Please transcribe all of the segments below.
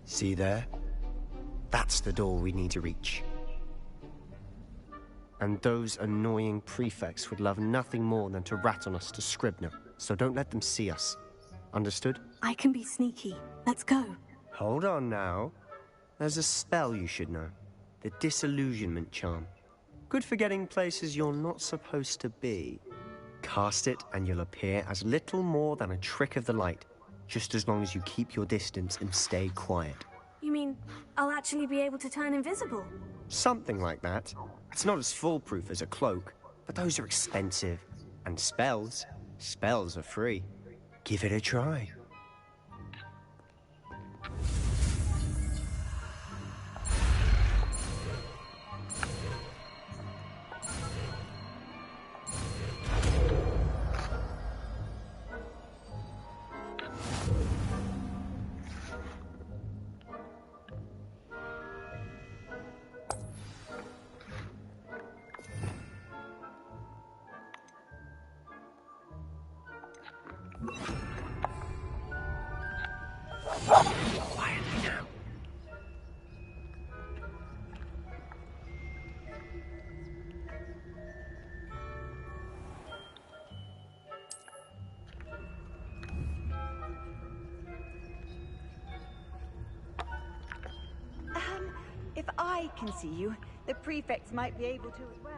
See there? That's the door we need to reach. And those annoying prefects would love nothing more than to rat on us to Scribner, so don't let them see us. Understood? I can be sneaky. Let's go. Hold on now. There's a spell you should know. The Disillusionment Charm. Good for getting places you're not supposed to be. Cast it and you'll appear as little more than a trick of the light, just as long as you keep your distance and stay quiet. You mean I'll actually be able to turn invisible? Something like that. It's not as foolproof as a cloak, but those are expensive. And spells are free. Give it a try. Quietly now. If I can see you, the prefects might be able to as well.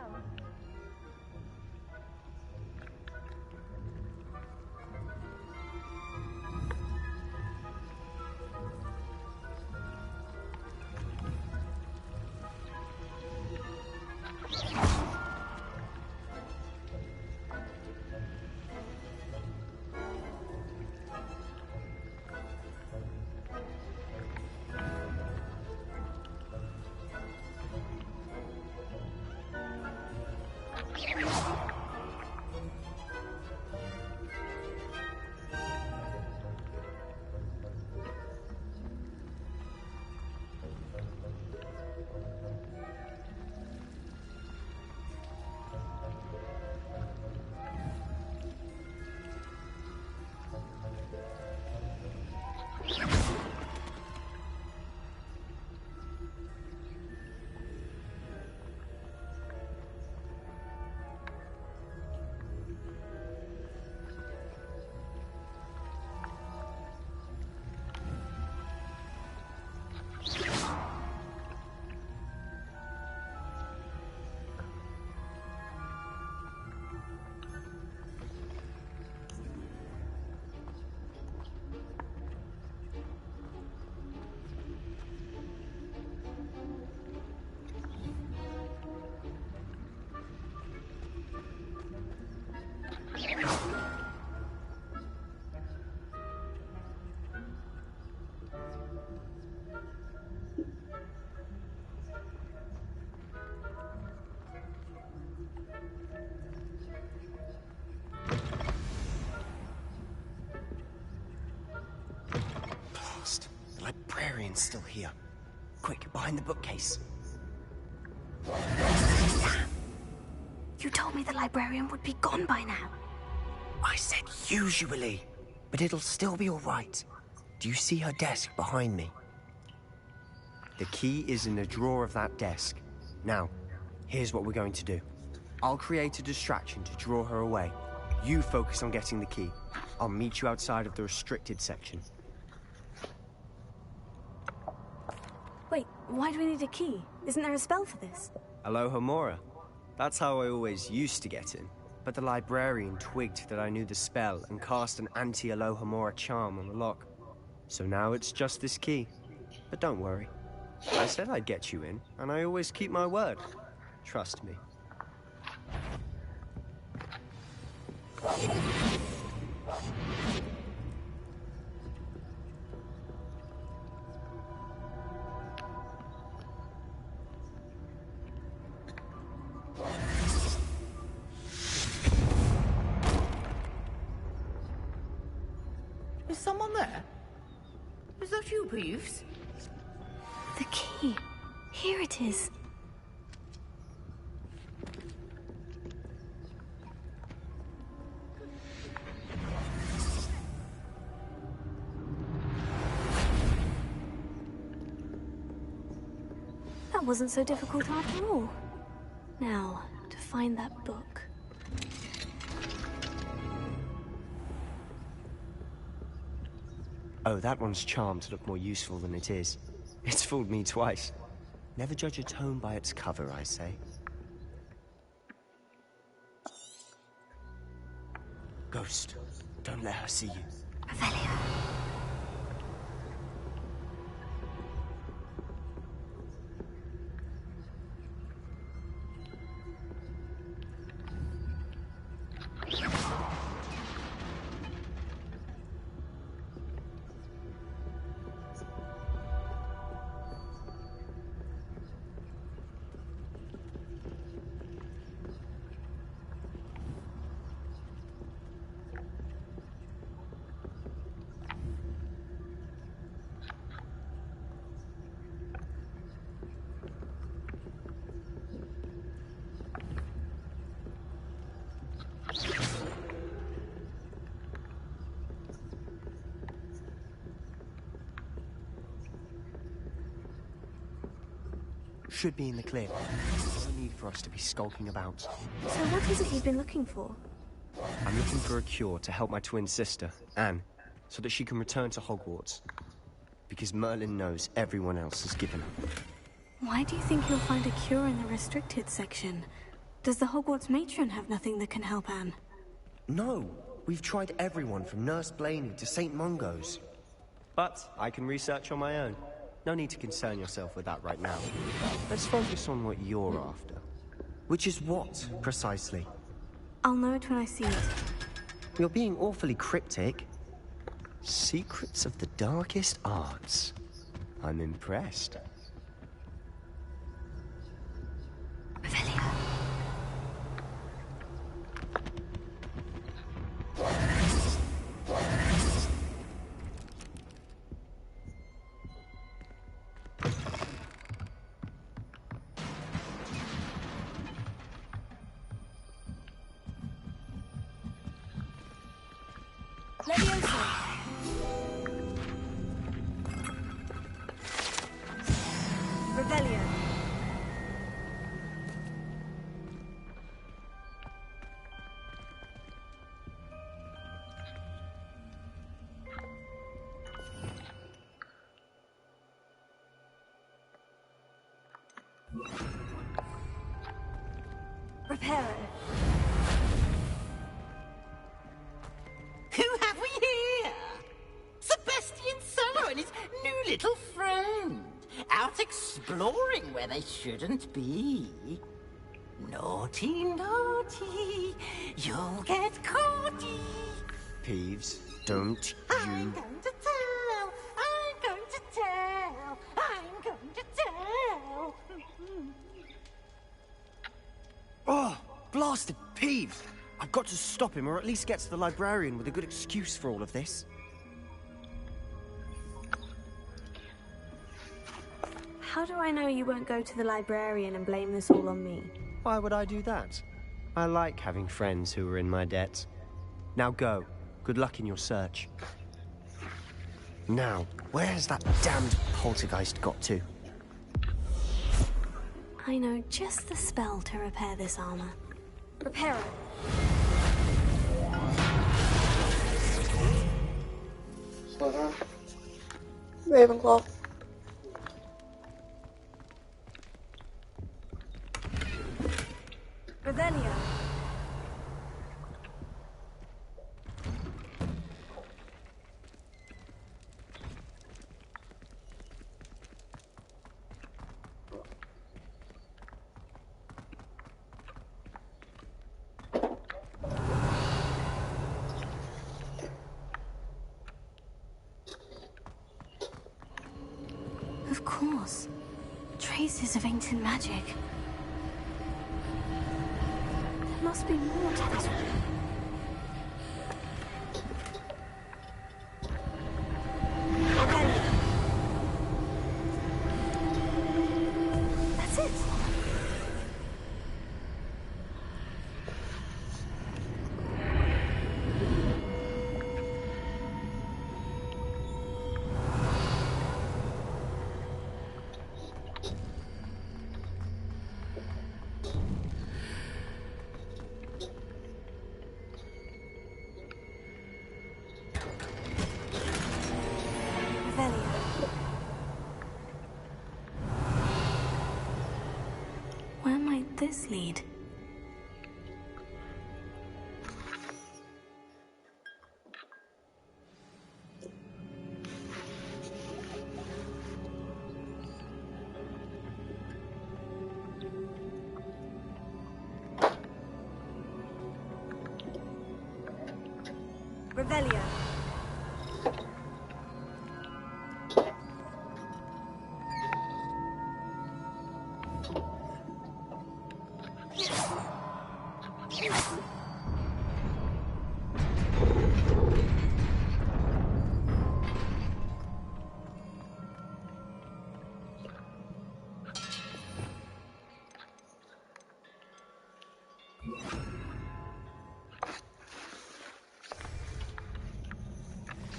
The librarian's still here. Quick, behind the bookcase. You told me the librarian would be gone by now. I said usually, but it'll still be all right. Do you see her desk behind me? The key is in the drawer of that desk. Now, here's what we're going to do. I'll create a distraction to draw her away. You focus on getting the key. I'll meet you outside of the restricted section. Wait, why do we need a key? Isn't there a spell for this? Alohomora. That's how I always used to get in. But the librarian twigged that I knew the spell and cast an anti-Alohomora charm on the lock. So now it's just this key. But don't worry. I said I'd get you in, and I always keep my word. Trust me. Is someone there? Is that you, Peeves? The key. Here it is. That wasn't so difficult after all. Now, to find that book. Oh, that one's charmed to look more useful than it is. It's fooled me twice. Never judge a tome by its cover, I say. Ghost, don't let her see you. Revelio. Should be in the clear. No need for us to be skulking about. So what is it you've been looking for? I'm looking for a cure to help my twin sister, Anne, so that she can return to Hogwarts. Because Merlin knows everyone else is given up. Why do you think you'll find a cure in the restricted section? Does the Hogwarts matron have nothing that can help Anne? No, we've tried everyone from Nurse Blaney to St. Mungo's. But I can research on my own. No need to concern yourself with that right now. Let's focus on what you're after. Which is what, precisely? I'll know it when I see it. You're being awfully cryptic. Secrets of the darkest arts. I'm impressed. Revelio. Revelio. Reparo. Who have we here? Sebastian Solo and his new little friend. Out exploring where they shouldn't be. Naughty, naughty. You'll get caughty. Peeves, don't I'm you... going to tell. I'm going to tell. I'm going to tell. Oh, blasted Peeves! I've got to stop him, or at least get to the librarian with a good excuse for all of this. How do I know you won't go to the librarian and blame this all on me? Why would I do that? I like having friends who are in my debt. Now go. Good luck in your search. Now, where has that damned poltergeist got to? I know just the spell to repair this armor. Reparo. Ravenclaw. Revelio. Of course. Traces of ancient magic. There must be more to this room. That's it. this lead? Revelio.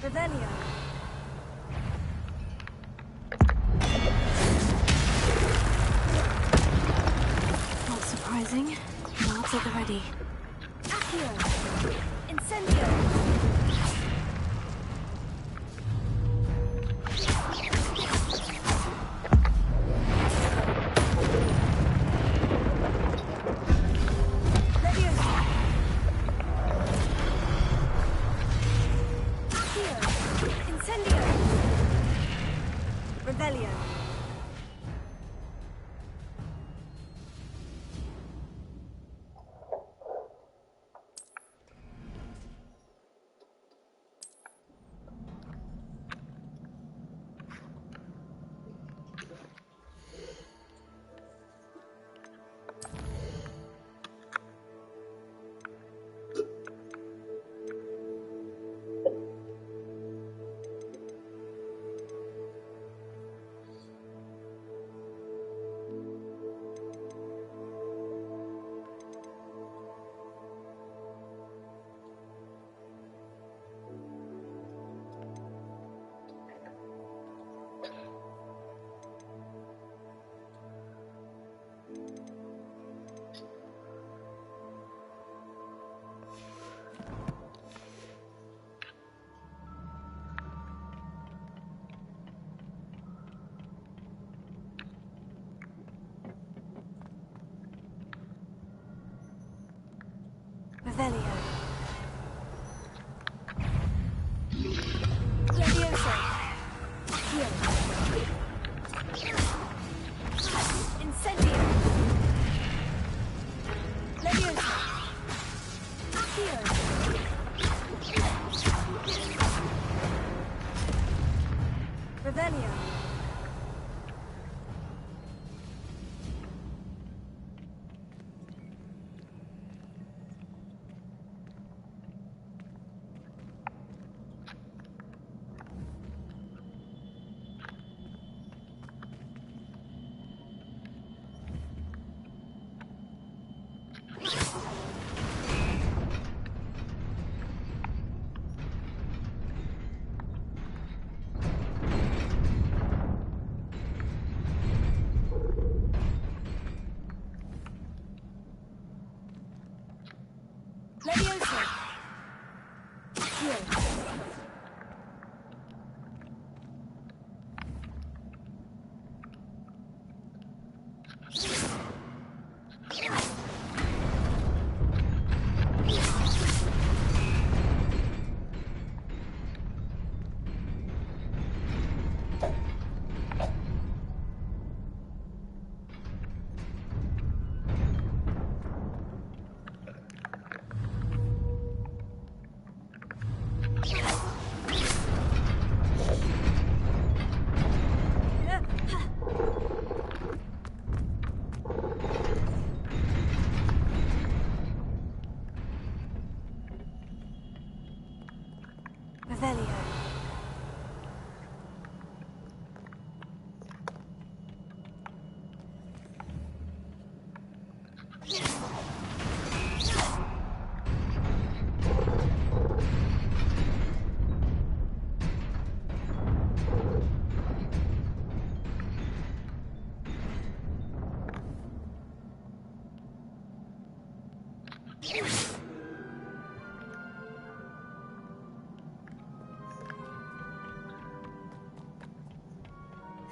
Revelio. Not surprising. Guards at the ready. Accio. Incendio. Leviosa. Accio. Incendio. Revelio. Revelio. Leviosa. Accio. Incendio. Leviosa. Accio. Revelio. Leviosa. Accio. Revelio.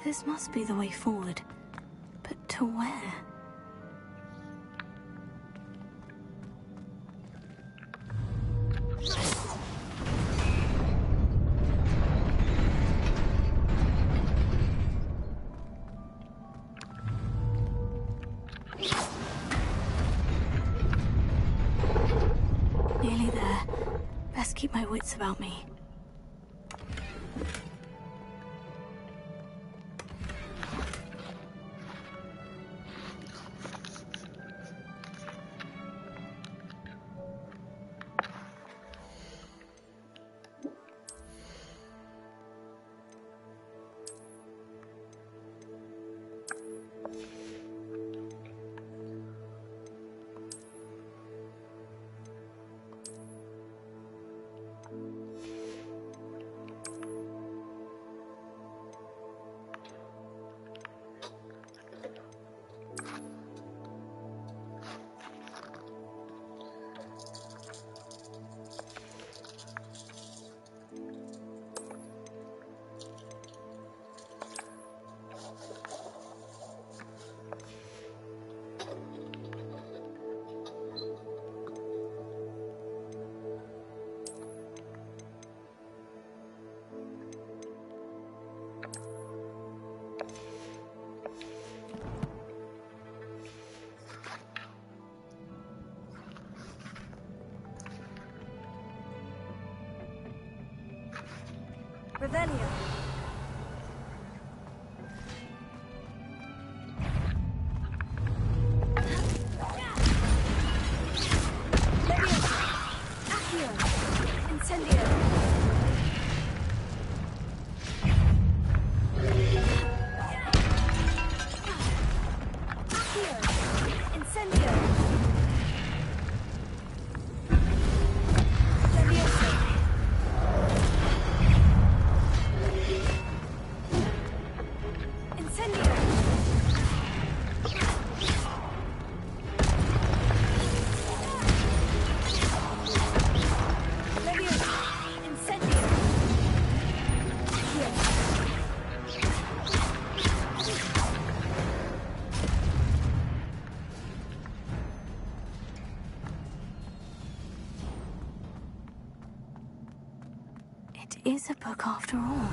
This must be the way forward. But to where? my wits about me. Revelio. It is a book after all.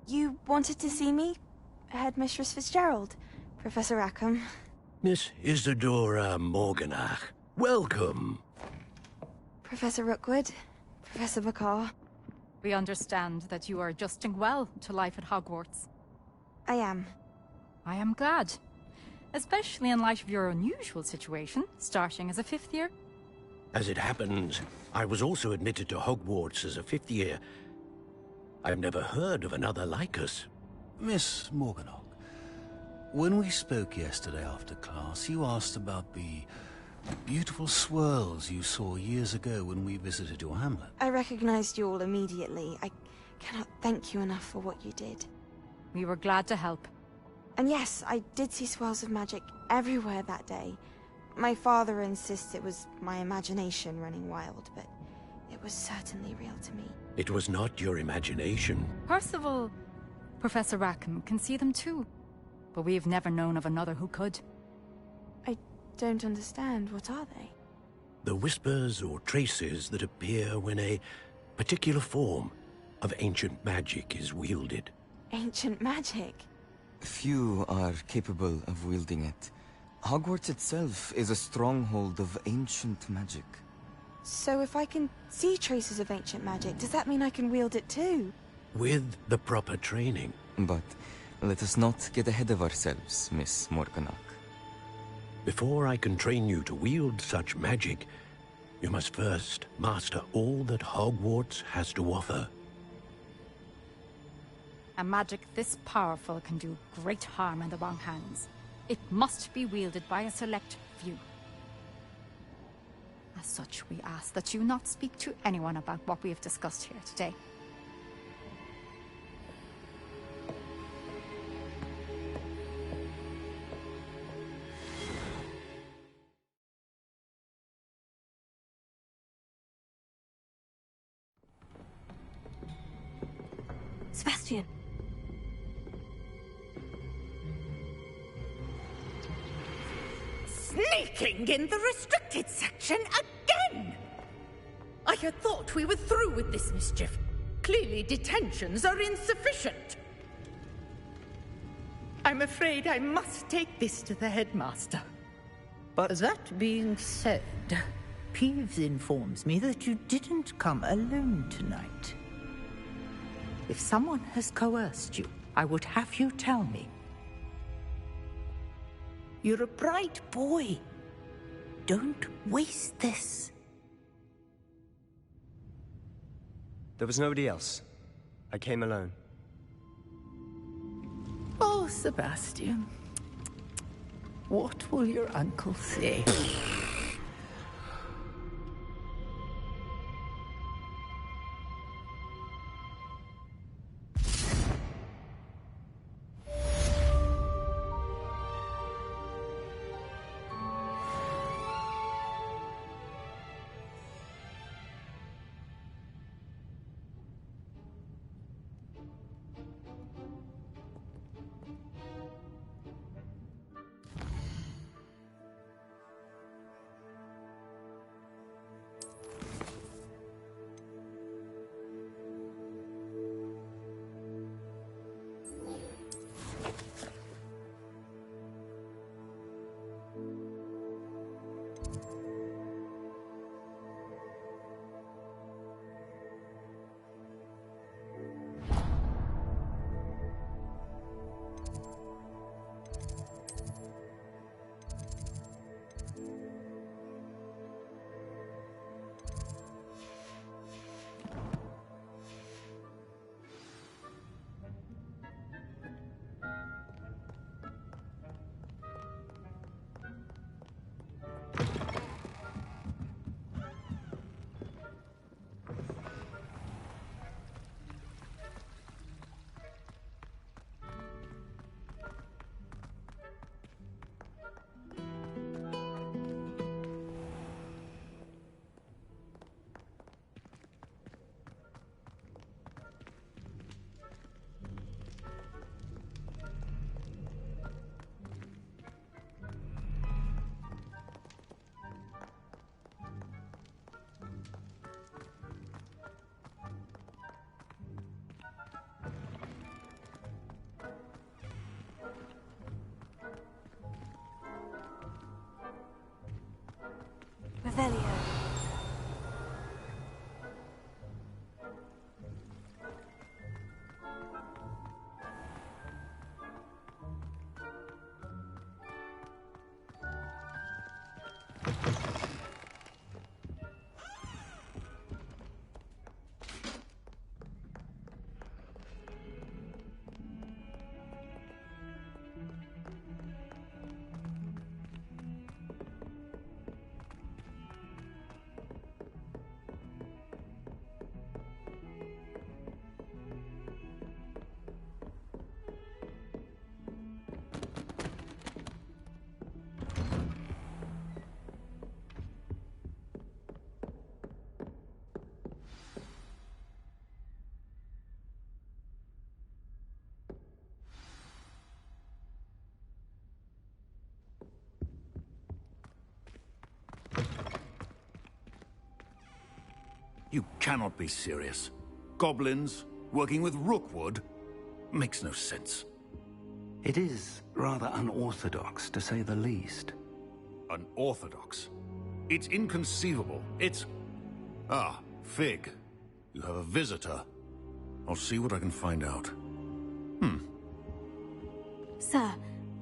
You wanted to see me? Headmistress Fitzgerald, Professor Rackham. Miss Isadora Morganach, welcome. Professor Rookwood, Professor Bakar. We understand that you are adjusting well to life at Hogwarts. I am. I am glad. especially in light of your unusual situation, starting as a 5th year. As it happens, I was also admitted to Hogwarts as a 5th year. I've never heard of another like us. Miss Morganach, when we spoke yesterday after class, you asked about the beautiful swirls you saw years ago when we visited your hamlet. I recognized you all immediately. I cannot thank you enough for what you did. We were glad to help. And yes, I did see swirls of magic everywhere that day. My father insists it was my imagination running wild, but it was certainly real to me. It was not your imagination. Percival, Professor Rackham can see them too, but we've never known of another who could. I don't understand. What are they? The whispers or traces that appear when a particular form of ancient magic is wielded. Ancient magic? Few are capable of wielding it. Hogwarts itself is a stronghold of ancient magic. So if I can see traces of ancient magic, does that mean I can wield it too? With the proper training. But let us not get ahead of ourselves, Miss Morganach. Before I can train you to wield such magic, you must first master all that Hogwarts has to offer. A magic this powerful can do great harm in the wrong hands. It must be wielded by a select few. As such, we ask that you not speak to anyone about what we have discussed here today. Sebastian. Sneaking in the restricted section again! I had thought we were through with this mischief. Clearly detentions are insufficient. I'm afraid I must take this to the headmaster. But that being said, Peeves informs me that you didn't come alone tonight. If someone has coerced you, I would have you tell me. You're a bright boy. Don't waste this. there was nobody else. I came alone. Oh, Sebastian. What will your uncle say? Revelio. You cannot be serious. Goblins, working with Rookwood? Makes no sense. It is rather unorthodox, to say the least. Unorthodox? It's inconceivable. It's... Ah, Fig. You have a visitor. I'll see what I can find out. Sir,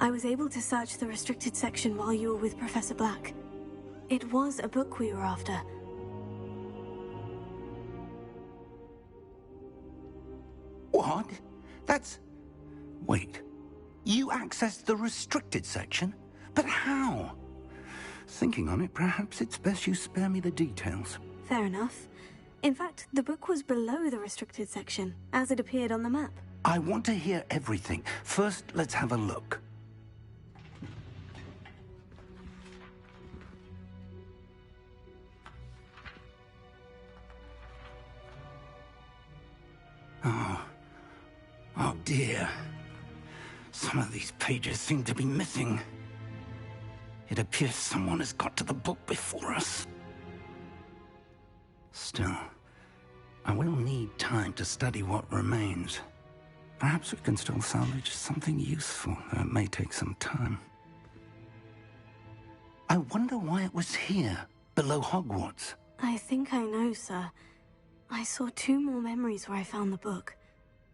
I was able to search the restricted section while you were with Professor Black. It was a book we were after. What? That's... Wait. You accessed the restricted section? But how? Thinking on it, perhaps it's best you spare me the details. Fair enough. In fact, the book was below the restricted section, as it appeared on the map. I want to hear everything. First, let's have a look. Oh dear. Some of these pages seem to be missing. It appears someone has got to the book before us. Still, I will need time to study what remains. Perhaps we can still salvage something useful, though it may take some time. I wonder why it was here, below Hogwarts. I think I know, sir. I saw 2 more memories where I found the book.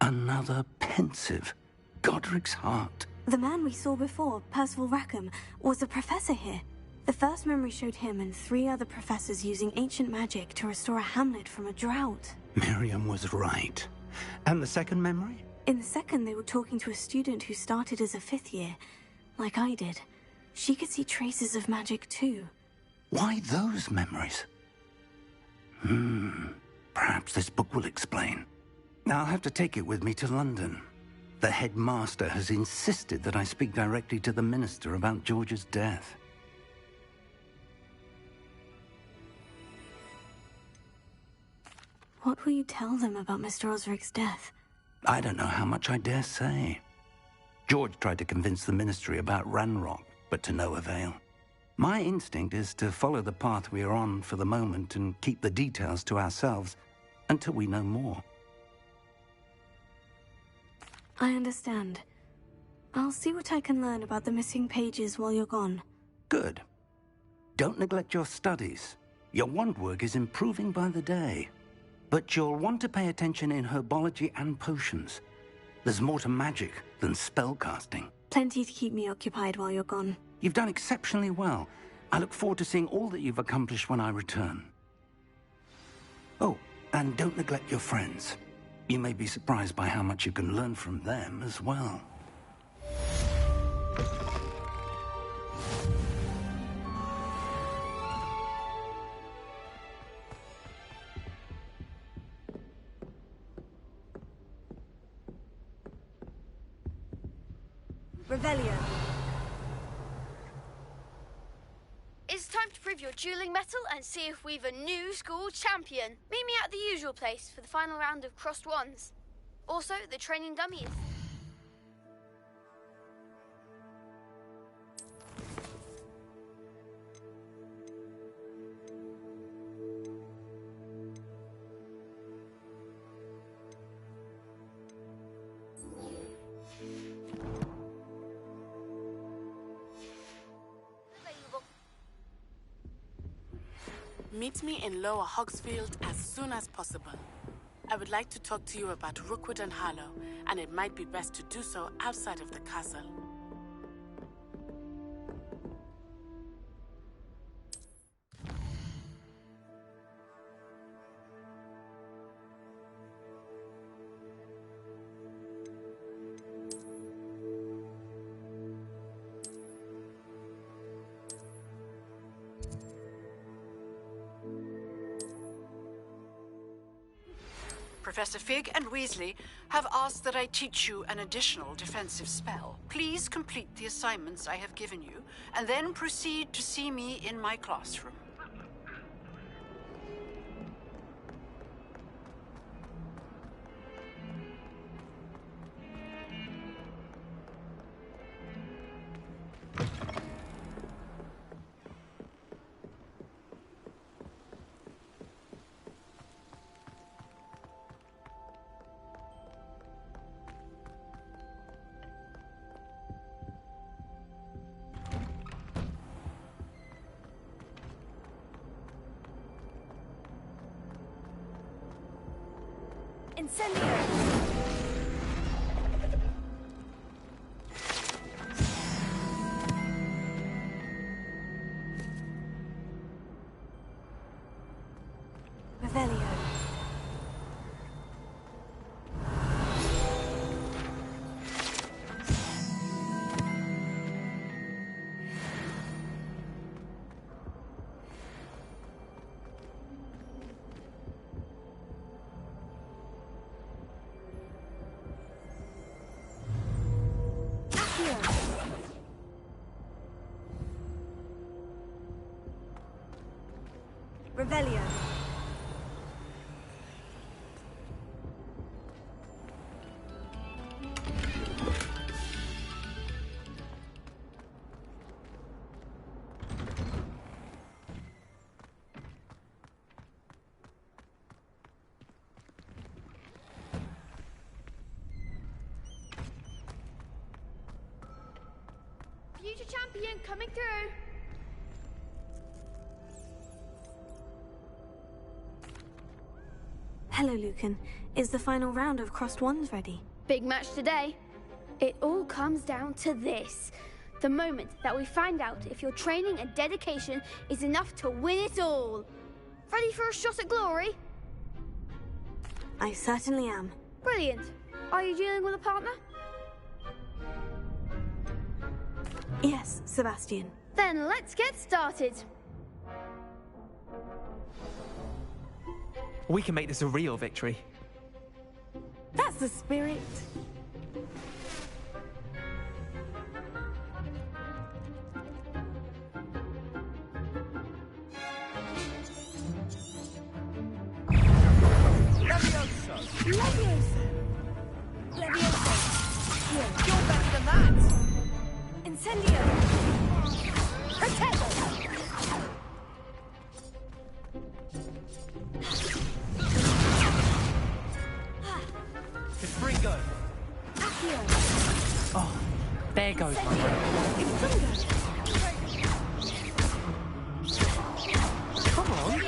Another pensive. Godric's heart. The man we saw before, Percival Rackham, was a professor here. The first memory showed him and 3 other professors using ancient magic to restore a hamlet from a drought. Miriam was right. And the second memory? In the second, they were talking to a student who started as a 5th year, like I did. She could see traces of magic too. Why those memories? Perhaps this book will explain. I'll have to take it with me to London. The headmaster has insisted that I speak directly to the minister about George's death. What will you tell them about Mr. Osric's death? I don't know how much I dare say. George tried to convince the ministry about Ranrock, but to no avail. My instinct is to follow the path we are on for the moment and keep the details to ourselves until we know more. I understand. I'll see what I can learn about the missing pages while you're gone. Good. Don't neglect your studies. Your wand work is improving by the day. But you'll want to pay attention in herbology and potions. There's more to magic than spellcasting. Plenty to keep me occupied while you're gone. You've done exceptionally well. I look forward to seeing all that you've accomplished when I return. Oh, and don't neglect your friends. You may be surprised by how much you can learn from them as well. Revelio. It's time to prove your dueling mettle and see if we've a new school champion. Meet me at the usual place for the final round of crossed wands. Also, the training dummies. Meet me in Lower Hogsfield as soon as possible. I would like to talk to you about Rookwood and Harlow, and it might be best to do so outside of the castle. Professor Fig and Weasley have asked that I teach you an additional defensive spell. Please complete the assignments I have given you, and then proceed to see me in my classroom. Incendio! Revelio. Revelio. Future champion coming through. Hello, Lucan. Is the final round of Crossed Wands ready? Big match today. It all comes down to this. The moment that we find out if your training and dedication is enough to win it all. Ready for a shot at glory? I certainly am. Brilliant. Are you dealing with a partner? Yes, Sebastian. Then let's get started. We can make this a real victory. That's the spirit. Levioso! Levioso! Levioso! You're better than that! Incendio! Protego! Fringo! Oh, there goes my brain. Come on!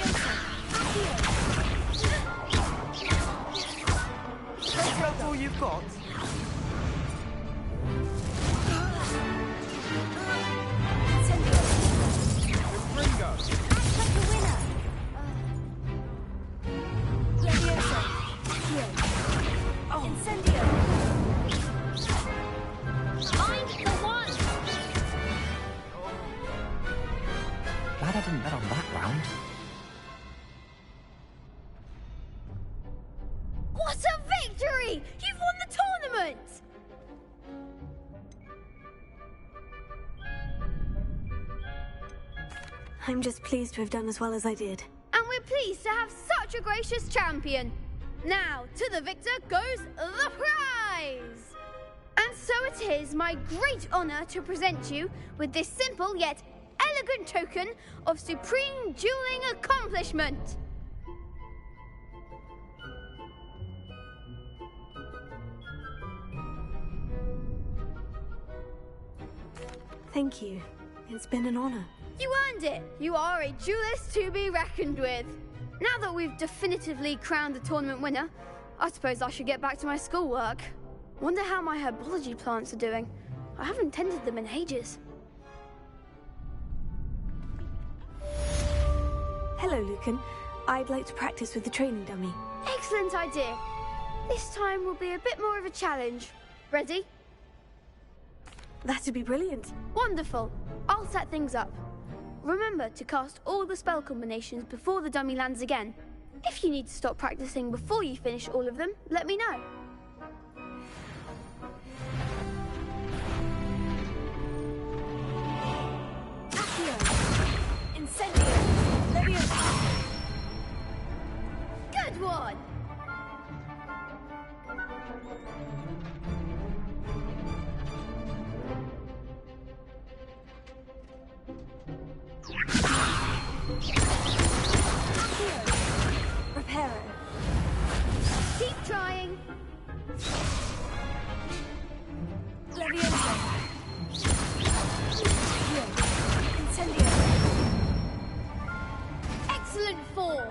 That's all you've got? Fringo! Act like a winner! Levioso! Here. Incendio! Find the one! Glad I didn't bet on that round. What a victory! You've won the tournament! I'm just pleased to have done as well as I did. And we're pleased to have such a gracious champion. Now, to the victor goes the prize! And so it is my great honor to present you with this simple yet elegant token of supreme dueling accomplishment. Thank you. It's been an honor. You earned it. You are a duelist to be reckoned with. Now that we've definitively crowned the tournament winner, I suppose I should get back to my schoolwork. Wonder how my herbology plants are doing. I haven't tended them in ages. Hello, Lucan. I'd like to practice with the training dummy. Excellent idea. This time will be a bit more of a challenge. Ready? That'd be brilliant. Wonderful. I'll set things up. Remember to cast all the spell combinations before the dummy lands again. If you need to stop practicing before you finish all of them, let me know. Accio! Incendio! Leviosa! Good one! Reparo. Keep trying. Leviosa. Incendio. Excellent fall.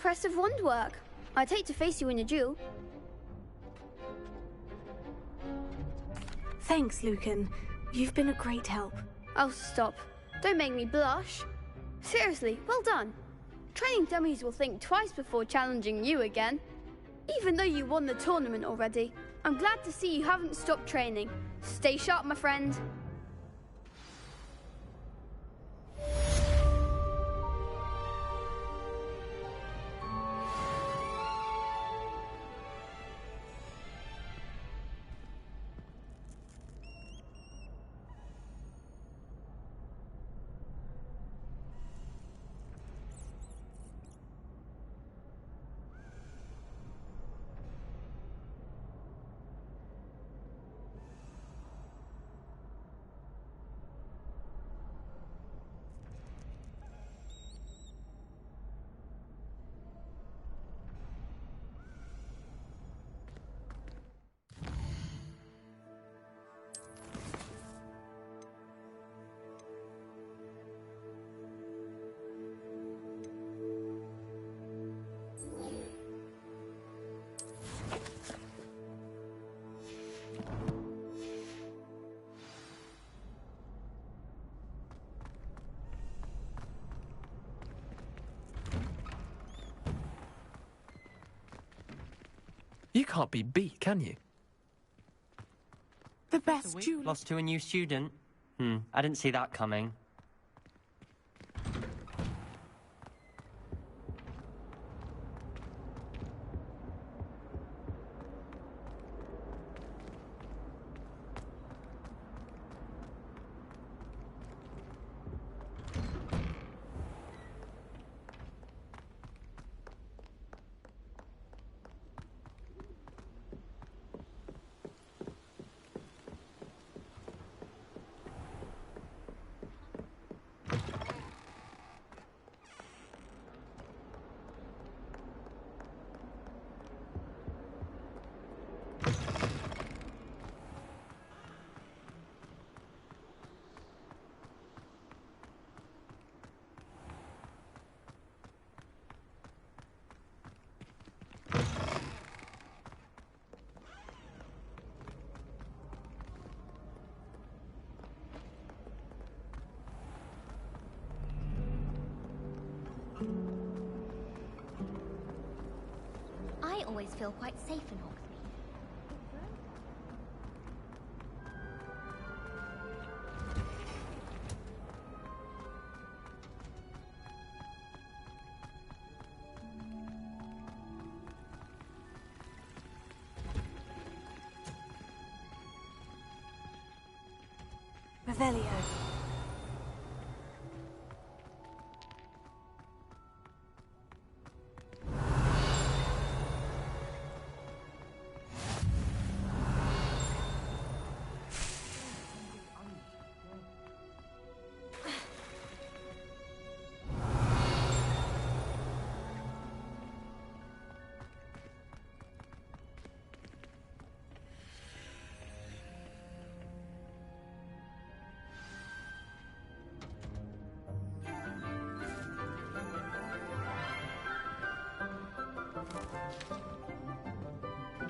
impressive wand work. I'd hate to face you in a duel. Thanks, Lucan. You've been a great help. Oh, stop. Don't make me blush. Seriously, well done. Training dummies will think twice before challenging you again. Even though you won the tournament already, I'm glad to see you haven't stopped training. Stay sharp, my friend. You can't be beat, can you? The best duel. Lost to a new student? I didn't see that coming. I always feel quite safe in Hogwarts. Revelio.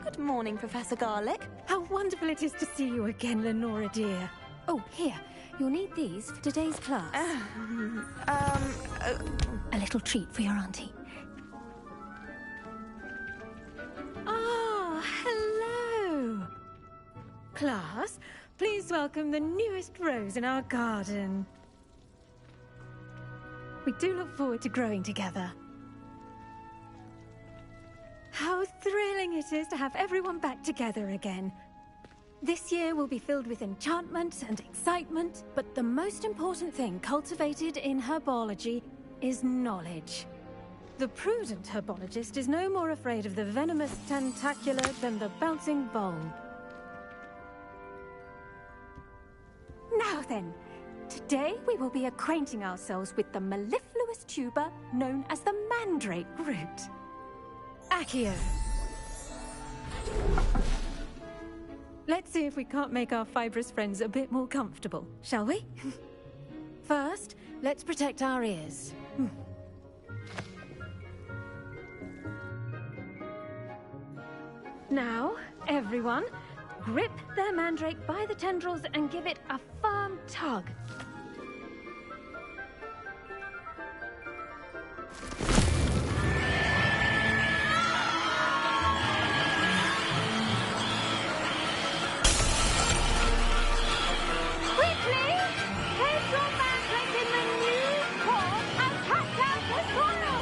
Good morning, Professor Garlick. How wonderful it is to see you again, Lenora dear. Oh, here. You'll need these for today's class. A little treat for your auntie. Ah, hello. Class, please welcome the newest rose in our garden. We do look forward to growing together. How thrilling it is to have everyone back together again. This year will be filled with enchantment and excitement, but the most important thing cultivated in herbology is knowledge. The prudent herbologist is no more afraid of the venomous tentacula than the bouncing vole. Now then, today we will be acquainting ourselves with the mellifluous tuber known as the mandrake root. Accio. Let's see if we can't make our fibrous friends a bit more comfortable, shall we? First, let's protect our ears. Now, everyone, grip their mandrake by the tendrils and give it a firm tug. Quickly! Place your mandrake in the new pot and cut out the soil!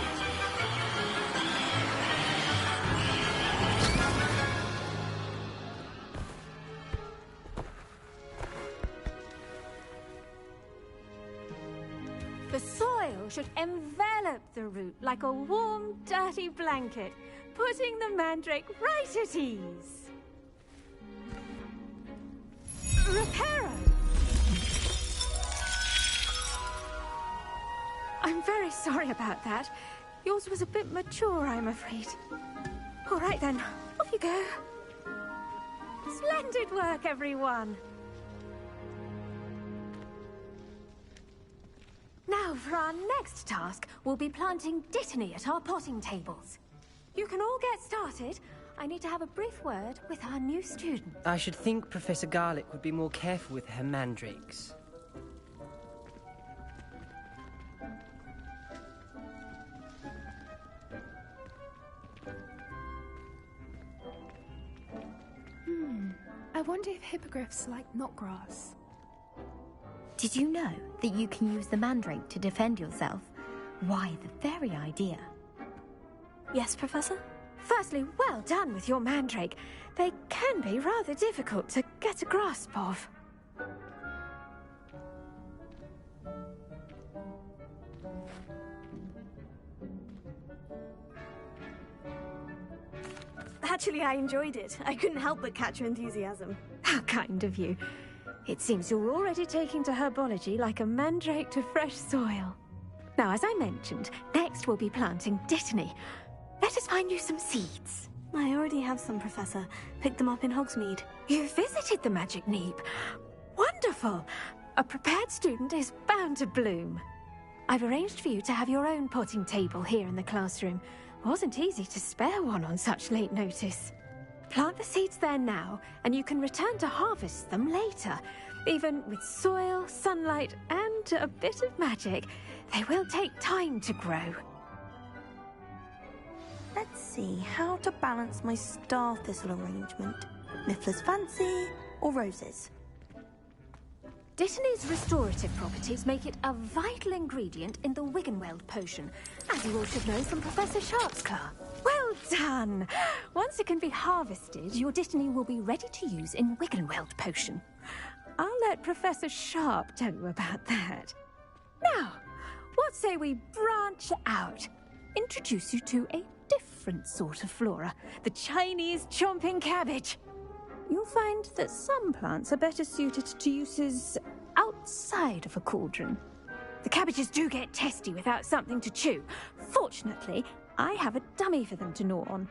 The soil should envelop the root like a warm, dirty blanket, putting the mandrake right at ease. Reparo! I'm very sorry about that. Yours was a bit mature, I'm afraid. All right then, off you go. Splendid work, everyone. Now, for our next task, we'll be planting Dittany at our potting tables. You can all get started. I need to have a brief word with our new student. I should think Professor Garlick would be more careful with her mandrakes. I wonder if hippogriffs like knotgrass. Did you know that you can use the mandrake to defend yourself? Why, the very idea. Yes, Professor? Firstly, well done with your mandrake. They can be rather difficult to get a grasp of. Actually, I enjoyed it. I couldn't help but catch your enthusiasm. How kind of you. It seems you're already taking to herbology like a mandrake to fresh soil. Now, as I mentioned, next we'll be planting Dittany. Let us find you some seeds. I already have some, Professor. Picked them up in Hogsmeade. You visited the Magic Neep. Wonderful! A prepared student is bound to bloom. I've arranged for you to have your own potting table here in the classroom. Wasn't easy to spare one on such late notice. Plant the seeds there now, and you can return to harvest them later. Even with soil, sunlight, and a bit of magic, they will take time to grow. Let's see how to balance my star thistle arrangement. Miffler's Fancy or roses? Dittany's restorative properties make it a vital ingredient in the Wiggenweld potion, as you all should know from Professor Sharp's class. Well done! Once it can be harvested, your Dittany will be ready to use in Wiggenweld potion. I'll let Professor Sharp tell you about that. Now, what say we branch out? Introduce you to a different sort of flora, the Chinese chomping cabbage. You'll find that some plants are better suited to uses outside of a cauldron. The cabbages do get testy without something to chew. Fortunately, I have a dummy for them to gnaw on.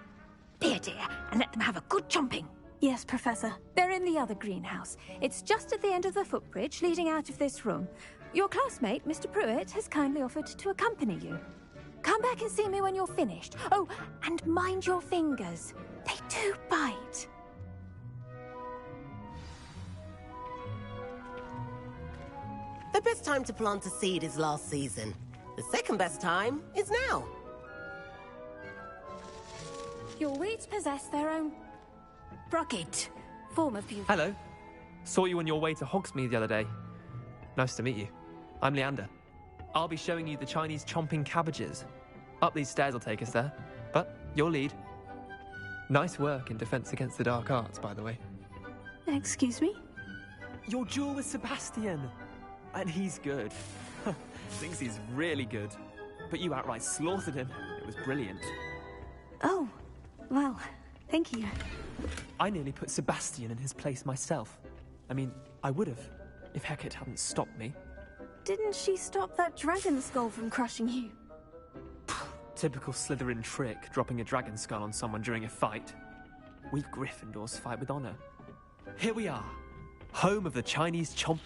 Here, dear, and let them have a good chomping. Yes, Professor. They're in the other greenhouse. It's just at the end of the footbridge leading out of this room. Your classmate, Mr. Pruitt, has kindly offered to accompany you. Come back and see me when you're finished. Oh, and mind your fingers. They do bite. The best time to plant a seed is last season. The second best time is now. Your weeds possess their own rugged form of beauty. Hello. Saw you on your way to Hogsmeade the other day. Nice to meet you. I'm Leander. I'll be showing you the Chinese chomping cabbages. Up these stairs will take us there, but you'll lead. Nice work in Defense Against the Dark Arts, by the way. Excuse me? Your duel with Sebastian. And he's good. Thinks he's really good. But you outright slaughtered him. It was brilliant. Oh, well, thank you. I nearly put Sebastian in his place myself. I mean, I would have, if Hecate hadn't stopped me. Didn't she stop that dragon skull from crushing you? Typical Slytherin trick, dropping a dragon skull on someone during a fight. We Gryffindors fight with honor. Here we are, home of the Chinese chomp.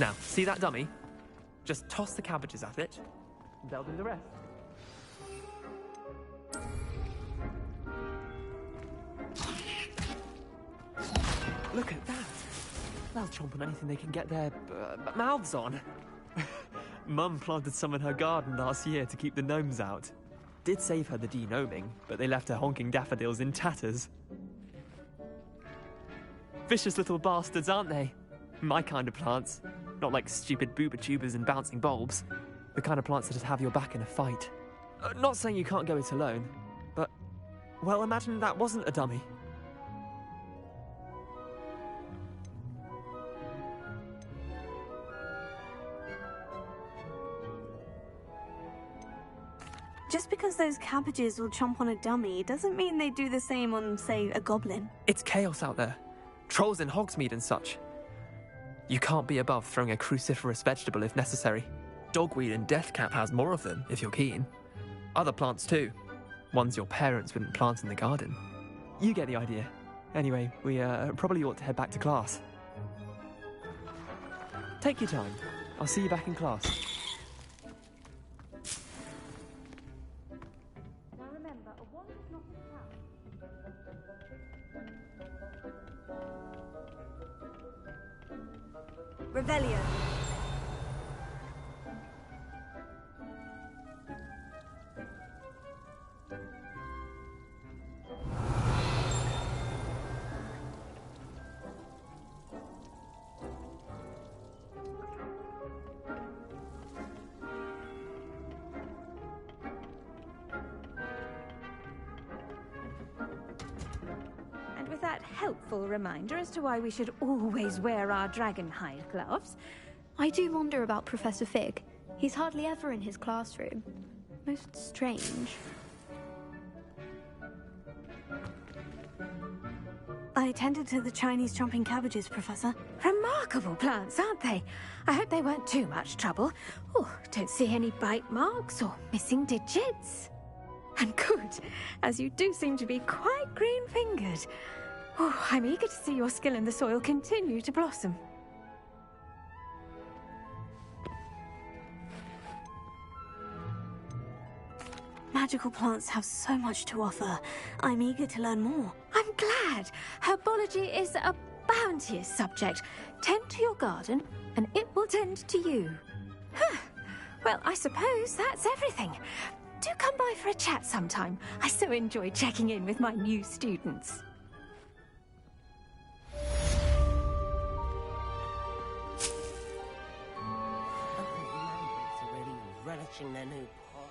Now, see that dummy? Just toss the cabbages at it, and they'll do the rest. Look at that. They'll chomp on anything they can get their mouths on. Mum planted some in her garden last year to keep the gnomes out. Did save her the de-gnoming, but they left her honking daffodils in tatters. Vicious little bastards, aren't they? My kind of plants. Not like stupid booba tubers and bouncing bulbs. The kind of plants that just have your back in a fight. Not saying you can't go it alone, but, well, imagine that wasn't a dummy. Just because those cabbages will chomp on a dummy doesn't mean they do the same on, say, a goblin. It's chaos out there. Trolls in Hogsmeade and such. You can't be above throwing a cruciferous vegetable if necessary. Dogweed and deathcap has more of them, if you're keen. Other plants too. Ones your parents wouldn't plant in the garden. You get the idea. Anyway, we probably ought to head back to class. Take your time. I'll see you back in class. Now remember, a wand is not a trap. Revelio. And with that helpful reminder as to why we should always wear our dragonhide gloves, I do wonder about Professor Fig. He's hardly ever in his classroom. Most strange. I attended to the Chinese chomping cabbages, Professor. remarkable plants, aren't they? I hope they weren't too much trouble. Oh, don't see any bite marks or missing digits. And good, as you do seem to be quite green-fingered. Oh, I'm eager to see your skill in the soil continue to blossom. Magical plants have so much to offer. I'm eager to learn more. I'm glad. Herbology is a bounteous subject. Tend to your garden, and it will tend to you. Huh. Well, I suppose that's everything. Do come by for a chat sometime. I so enjoy checking in with my new students. Are really relishing their new pot.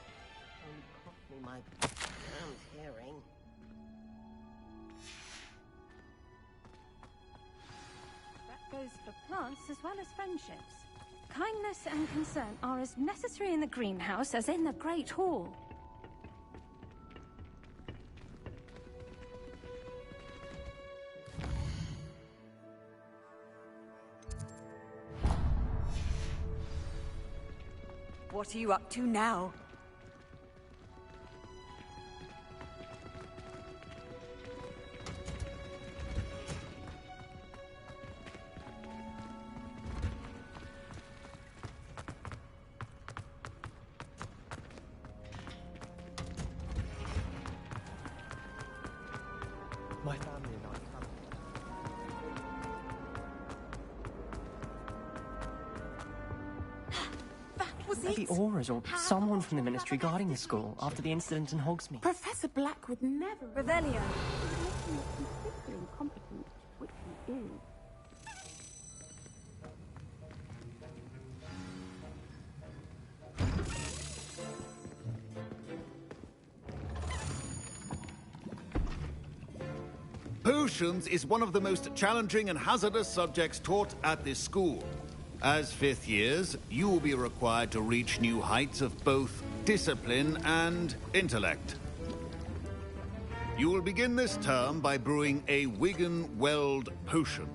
Only cost me my damned hearing. That goes for plants as well as friendships. Kindness and concern are as necessary in the greenhouse as in the Great Hall. What are you up to now? My family and I come. Maybe Auras or someone from the Ministry guarding the school after the incident in Hogsmeade. Professor Black would never... Revelio. Completely incompetent, which he is. Potions is one of the most challenging and hazardous subjects taught at this school. As fifth years, you will be required to reach new heights of both discipline and intellect. You will begin this term by brewing a Wigan-Weld potion.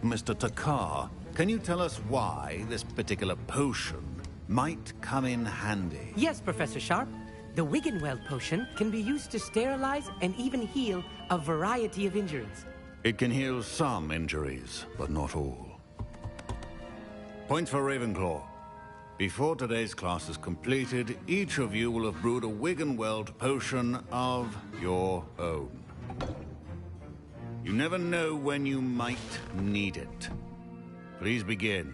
Mr. Takar, can you tell us why this particular potion might come in handy? Yes, Professor Sharp. The Wigan-Weld potion can be used to sterilize and even heal a variety of injuries. It can heal some injuries, but not all. Points for Ravenclaw. Before today's class is completed, each of you will have brewed a Wigan-Weld potion of your own. You never know when you might need it. Please begin.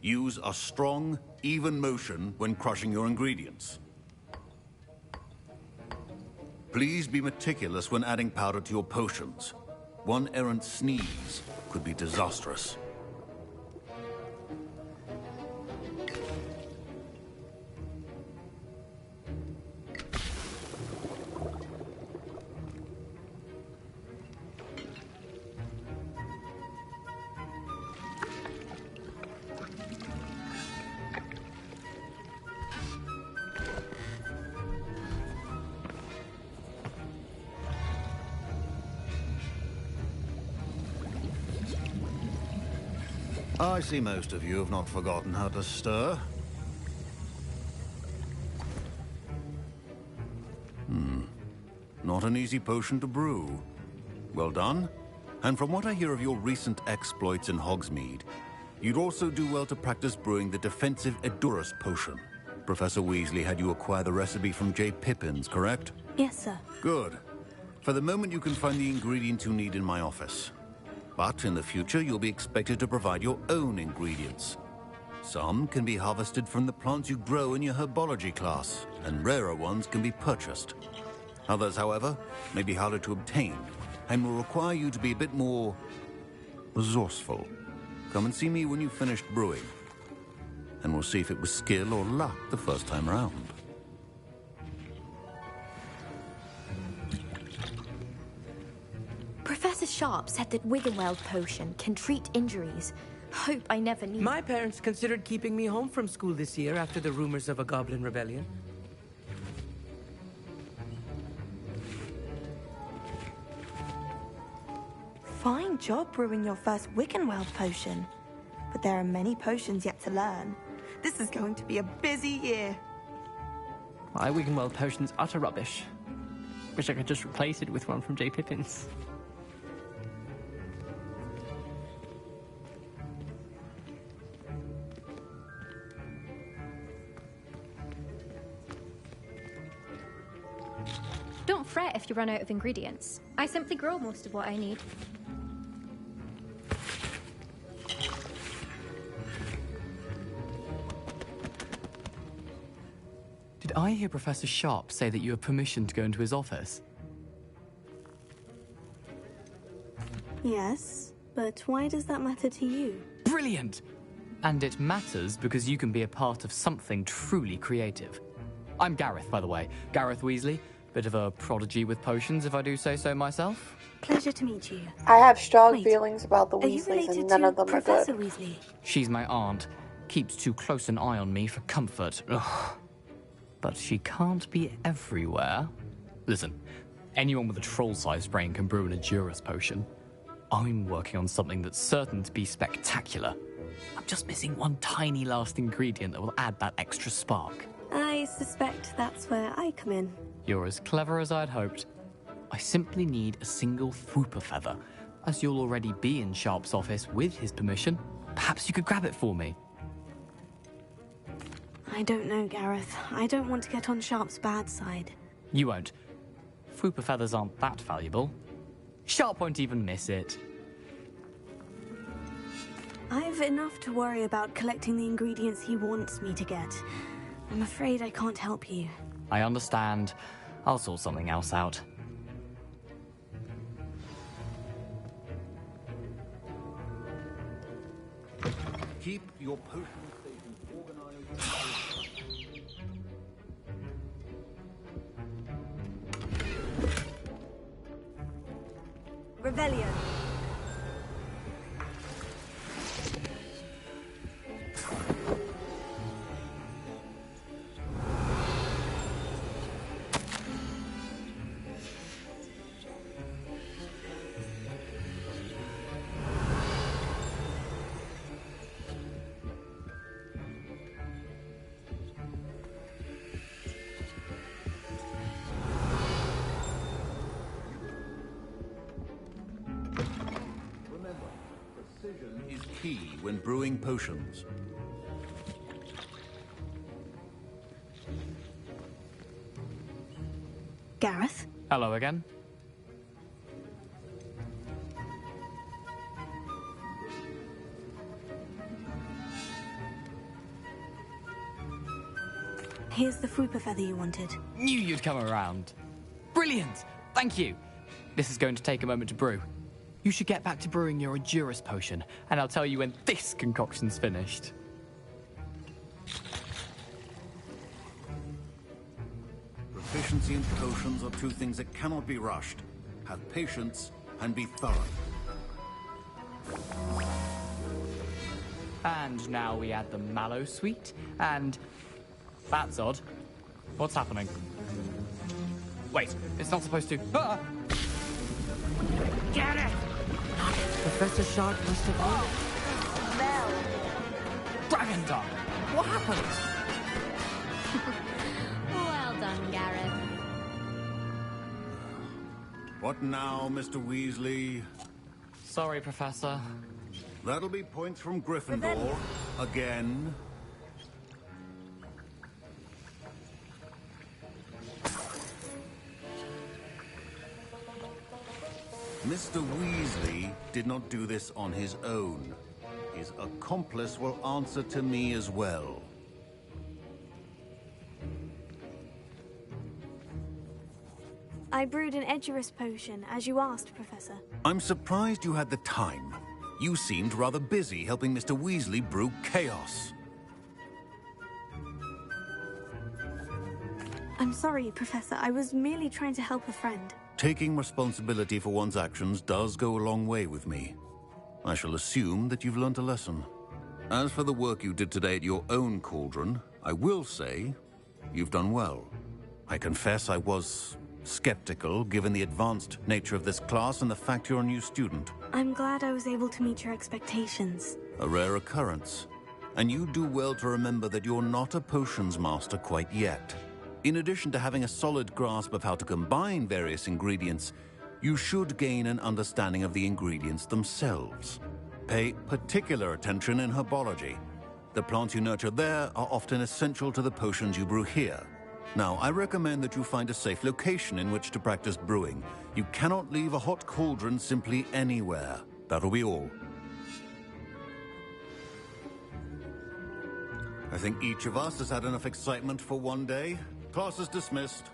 Use a strong, even motion when crushing your ingredients. Please be meticulous when adding powder to your potions. One errant sneeze could be disastrous. I see most of you have not forgotten how to stir. Not an easy potion to brew. Well done. And from what I hear of your recent exploits in Hogsmeade, you'd also do well to practice brewing the defensive Edurus potion. Professor Weasley had you acquire the recipe from J. Pippin's, correct? Yes, sir. Good. For the moment, you can find the ingredients you need in my office. But in the future, you'll be expected to provide your own ingredients. Some can be harvested from the plants you grow in your herbology class, and rarer ones can be purchased. Others, however, may be harder to obtain, and will require you to be a bit more resourceful. Come and see me when you've finished brewing, and we'll see if it was skill or luck the first time round. Professor Sharp said that Wiggenweld potion can treat injuries. Hope I never need... My parents considered keeping me home from school this year after the rumors of a goblin rebellion. Fine job brewing your first Wiggenweld potion. But there are many potions yet to learn. This is going to be a busy year. My Wiggenweld potion's utter rubbish. Wish I could just replace it with one from J. Pippin's. Don't fret if you run out of ingredients. I simply grow most of what I need. Did I hear Professor Sharp say that you have permission to go into his office? Yes, but why does that matter to you? Brilliant! And it matters because you can be a part of something truly creative. I'm Gareth, by the way. Gareth Weasley. Bit of a prodigy with potions, if I do say so myself. Pleasure to meet you. I have strong Wait, feelings about the are you Weasleys, related and none to of them Professor are good. Weasley? She's my aunt. Keeps too close an eye on me for comfort. Ugh. But she can't be everywhere. Listen, anyone with a troll-sized brain can brew an Edurus potion. I'm working on something that's certain to be spectacular. I'm just missing one tiny last ingredient that will add that extra spark. I suspect that's where I come in. You're as clever as I'd hoped. I simply need a single Fwooper feather. As you'll already be in Sharp's office with his permission, perhaps you could grab it for me. I don't know, Gareth. I don't want to get on Sharp's bad side. You won't. Fwooper feathers aren't that valuable. Sharp won't even miss it. I've enough to worry about collecting the ingredients he wants me to get. I'm afraid I can't help you. I understand. I'll sort something else out. Keep your potion stations organized. Revelio. Precision is key when brewing potions. Gareth? Hello again. Here's the Fruiper feather you wanted. Knew you'd come around. Brilliant! Thank you. This is going to take a moment to brew. You should get back to brewing your Endurus potion, and I'll tell you when this concoction's finished. Proficiency and potions are two things that cannot be rushed. Have patience and be thorough. And now we add the mallow sweet, and... That's odd. What's happening? Wait, it's not supposed to... Ah! Get it! Professor Sharp must have... Dragon Dog! What happened? Well done, Gareth. What now, Mr. Weasley? Sorry, Professor. That'll be points from Gryffindor. Again. Mr. Weasley did not do this on his own. His accomplice will answer to me as well. I brewed an Edurus potion, as you asked, Professor. I'm surprised you had the time. You seemed rather busy helping Mr. Weasley brew chaos. I'm sorry, Professor. I was merely trying to help a friend. Taking responsibility for one's actions does go a long way with me. I shall assume that you've learnt a lesson. As for the work you did today at your own cauldron, I will say you've done well. I confess I was skeptical, given the advanced nature of this class and the fact you're a new student. I'm glad I was able to meet your expectations. A rare occurrence. And you do well to remember that you're not a potions master quite yet. In addition to having a solid grasp of how to combine various ingredients, you should gain an understanding of the ingredients themselves. Pay particular attention in herbology. The plants you nurture there are often essential to the potions you brew here. Now, I recommend that you find a safe location in which to practice brewing. You cannot leave a hot cauldron simply anywhere. That'll be all. I think each of us has had enough excitement for one day. Class is dismissed.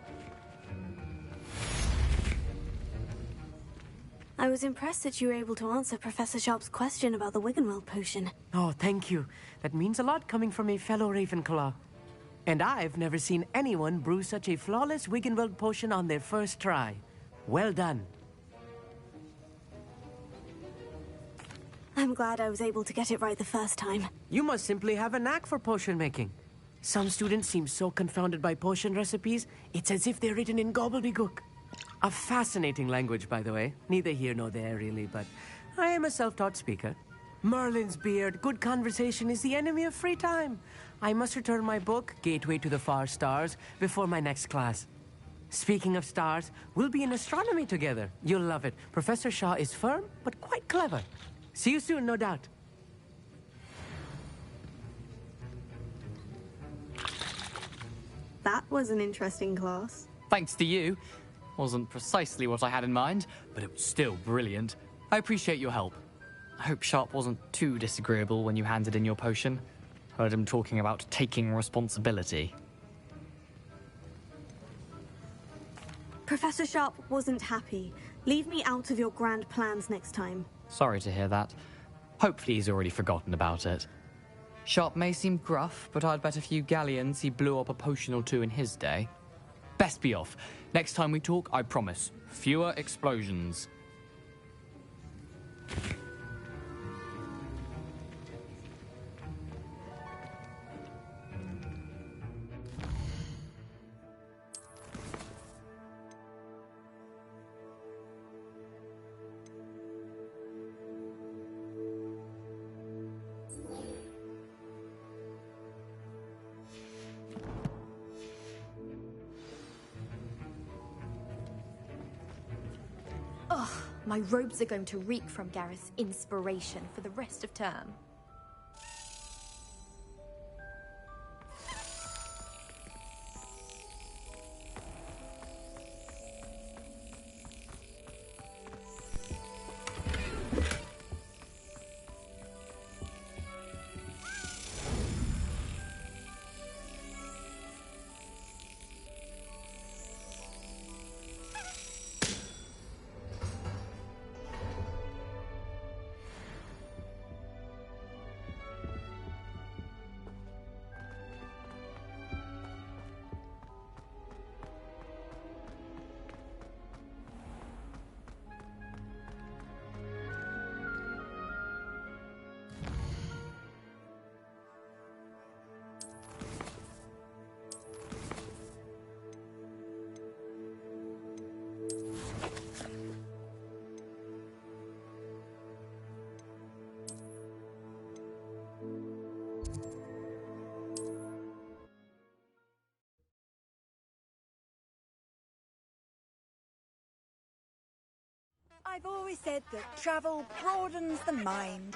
I was impressed that you were able to answer Professor Sharp's question about the Wiggenweld potion. Oh, thank you. That means a lot coming from a fellow Ravenclaw. And I've never seen anyone brew such a flawless Wiggenweld potion on their first try. Well done. I'm glad I was able to get it right the first time. You must simply have a knack for potion making. Some students seem so confounded by potion recipes, it's as if they're written in gobbledygook. A fascinating language, by the way. Neither here nor there, really, but I am a self-taught speaker. Merlin's beard, good conversation is the enemy of free time. I must return my book, Gateway to the Far Stars, before my next class. Speaking of stars, we'll be in astronomy together. You'll love it. Professor Shaw is firm, but quite clever. See you soon, no doubt. That was an interesting class. Thanks to you. Wasn't precisely what I had in mind, but it was still brilliant. I appreciate your help. I hope Sharp wasn't too disagreeable when you handed in your potion. Heard him talking about taking responsibility. Professor Sharp wasn't happy. Leave me out of your grand plans next time. Sorry to hear that. Hopefully he's already forgotten about it. Sharp may seem gruff, but I'd bet a few galleons he blew up a potion or two in his day. Best be off. Next time we talk, I promise, fewer explosions. Ugh, my robes are going to reek from Gareth's inspiration for the rest of term. I've always said that travel broadens the mind.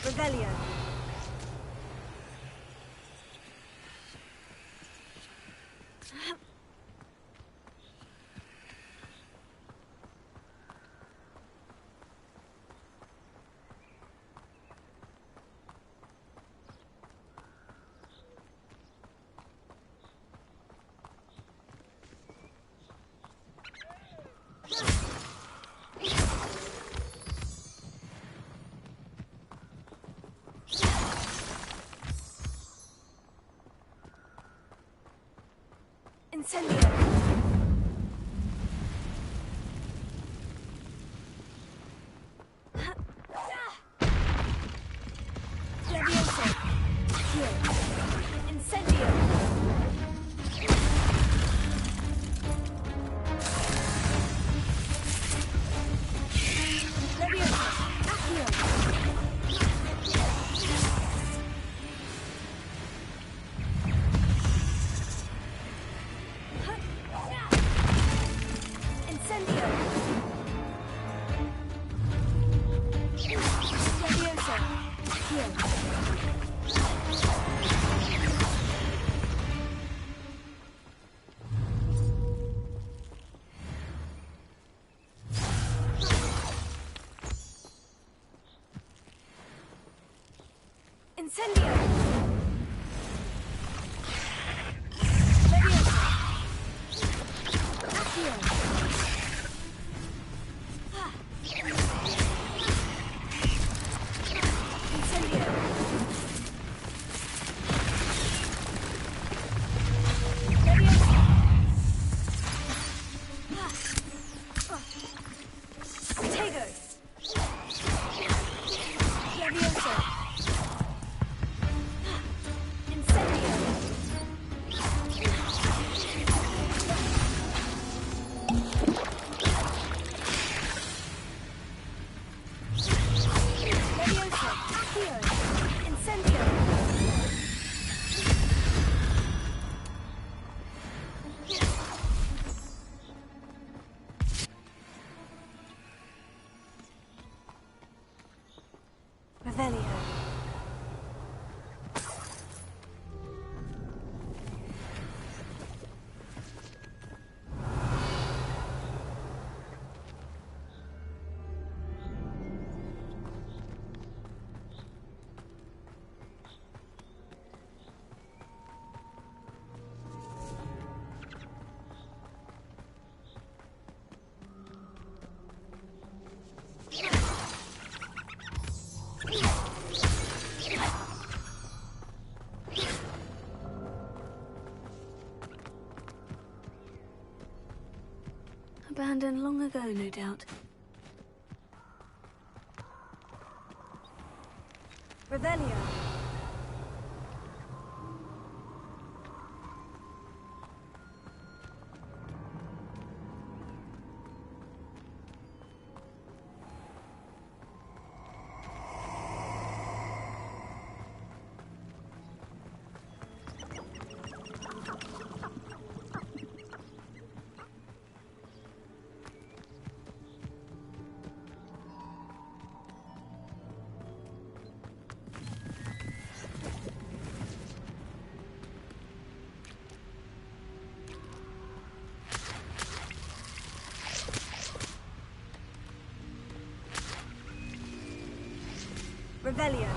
Revelio. Incendio. Levioso. Accio. Incendio. Levioso. Accio. Incendio! Levioso! Accio! Incendio! Levioso! Accio! Incendio! Levioso! Tego! Levioso! Incendio! Levioso! Accio! Incendio! Revelio. Abandoned long ago, no doubt. Revelio. Revelio.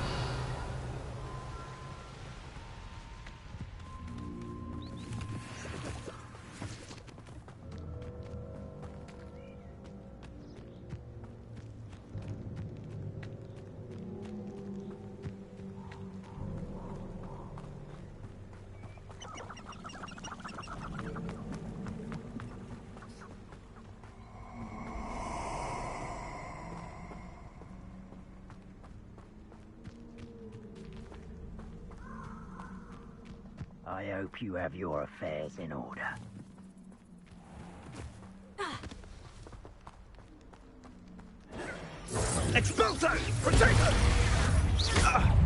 I hope you have your affairs in order. Expulso! Potato!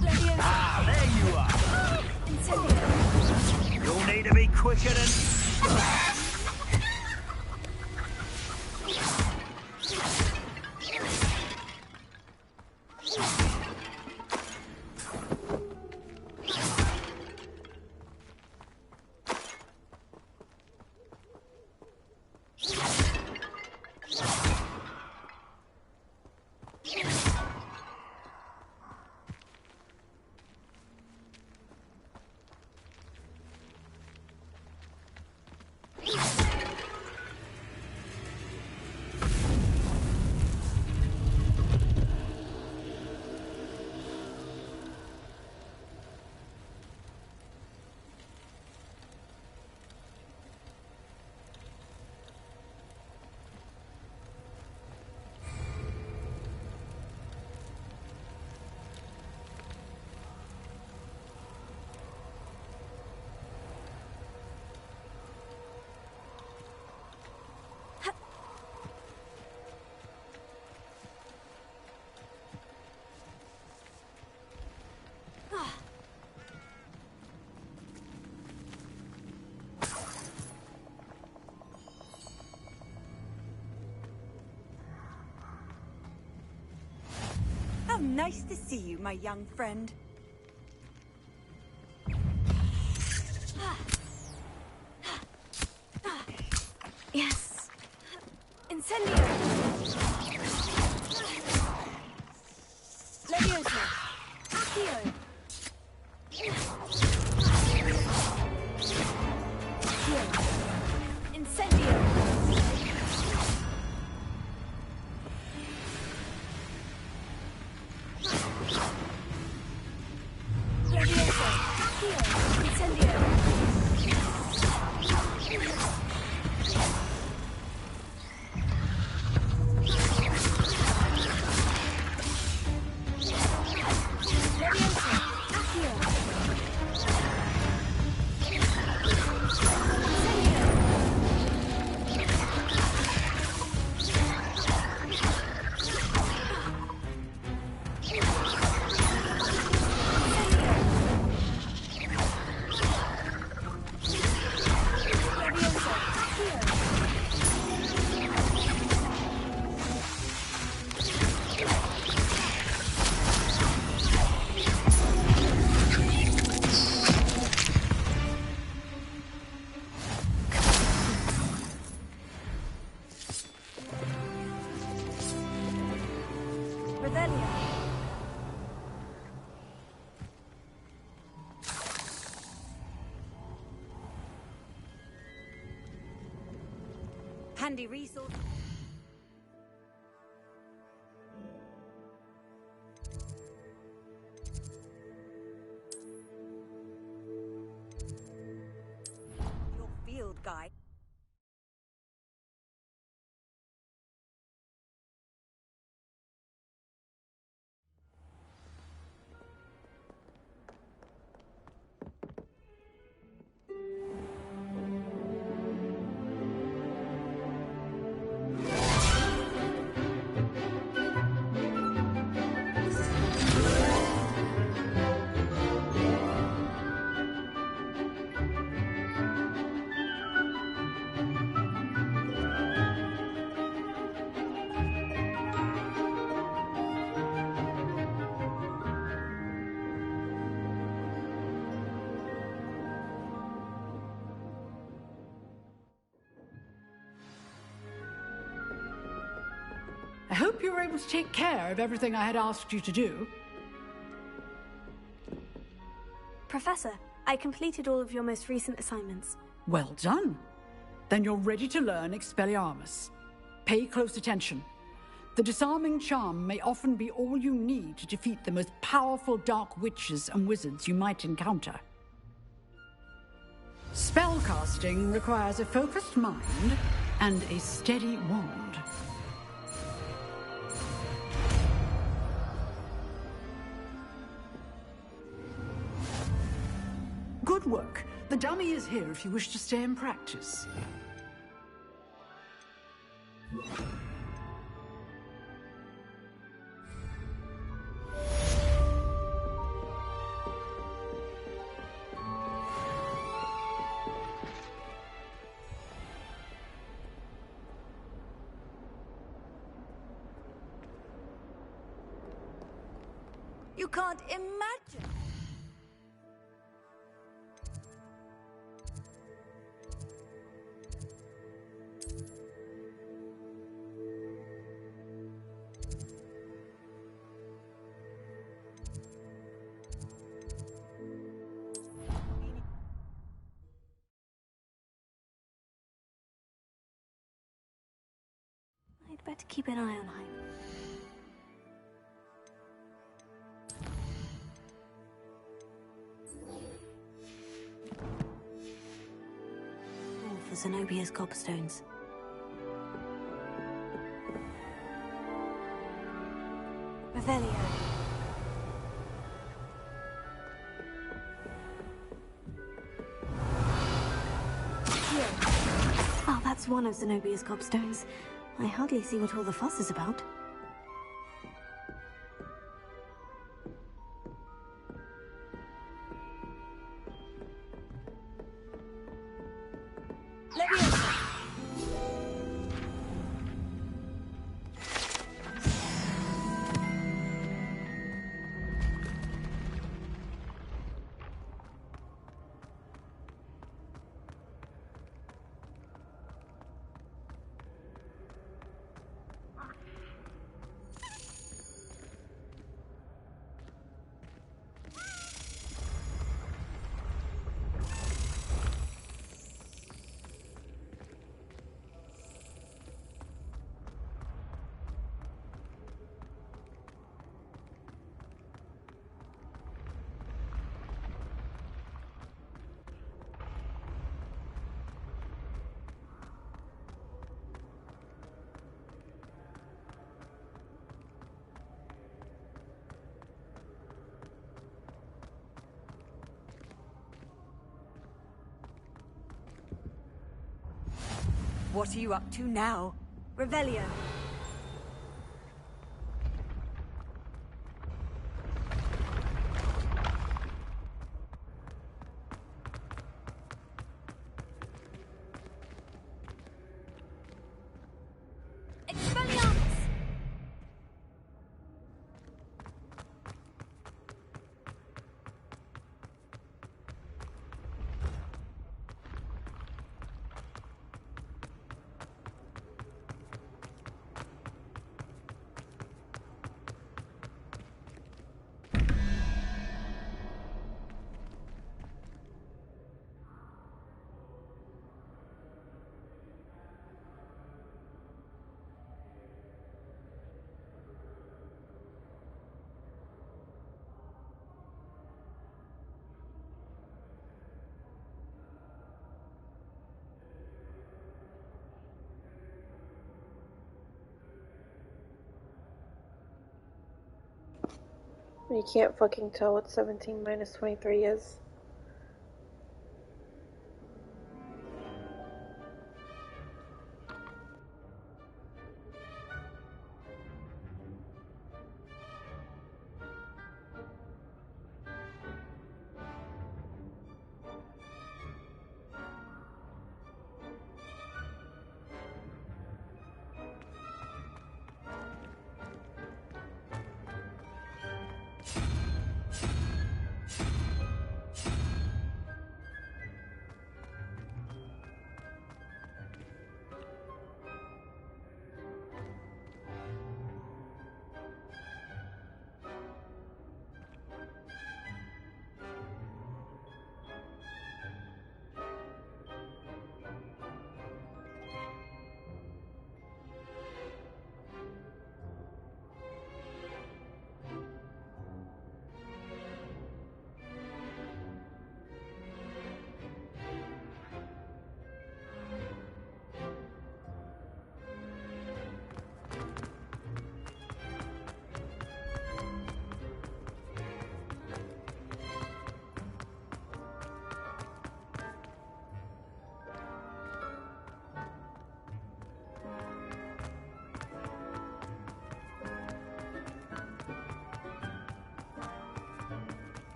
There you are! You'll need to be quicker than... How nice to see you, my young friend. Yes. Incendio! Leviosa! Accio! Incendio! Leviosa! Accio! Incendio! Handy resource. Your field guide. I hope you were able to take care of everything I had asked you to do. Professor, I completed all of your most recent assignments. Well done. Then you're ready to learn Expelliarmus. Pay close attention. The disarming charm may often be all you need to defeat the most powerful dark witches and wizards you might encounter. Spellcasting requires a focused mind and a steady wand. Good work. The The dummy is here if you wish to stay and practice. You can't imagine. I'd better keep an eye on Hype. For Zenobia's cobblstones. Revelio. Here. Oh, that's one of Zenobia's cobblstones. I hardly see what all the fuss is about. What are you up to now? Revelio. You can't fucking tell what 17 minus 23 is.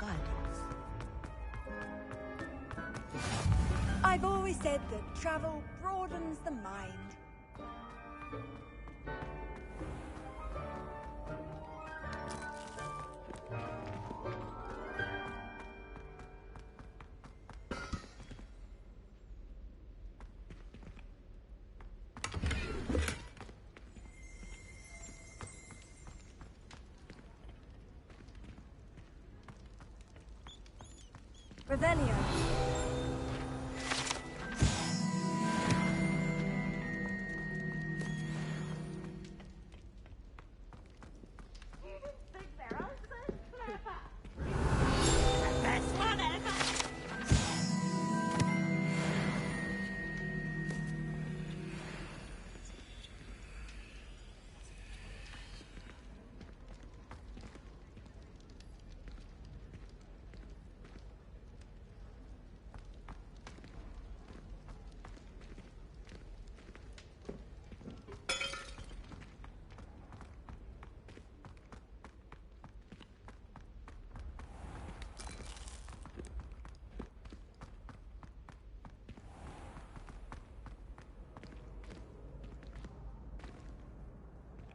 guidance. I've always said that travel broadens the mind. Revelio.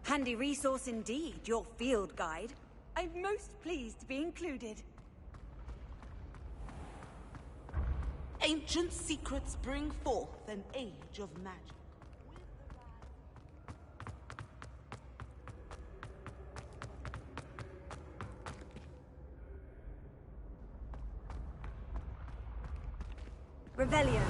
Handy resource indeed, your field guide. I'm most pleased to be included. Ancient secrets bring forth an age of magic. Revelio.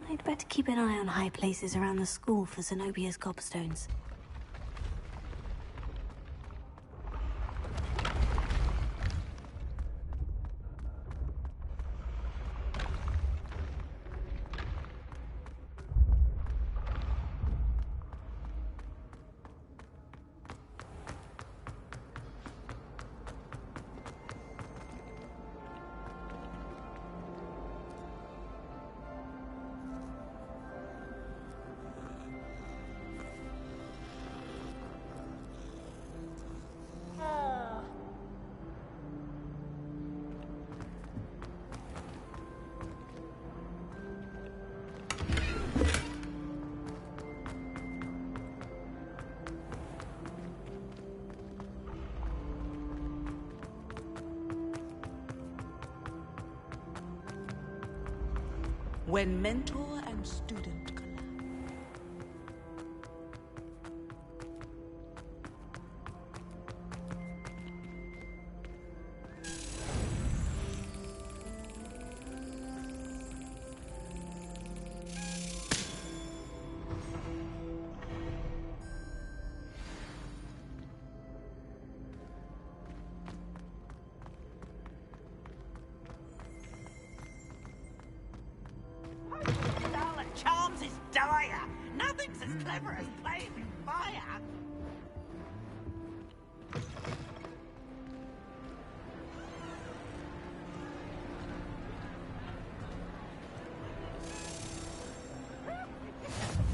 I'd better keep an eye on high places around the school for Zenobia's gobstones. When mentor and student collide. Charms is dire. Nothing's as clever as playing with fire.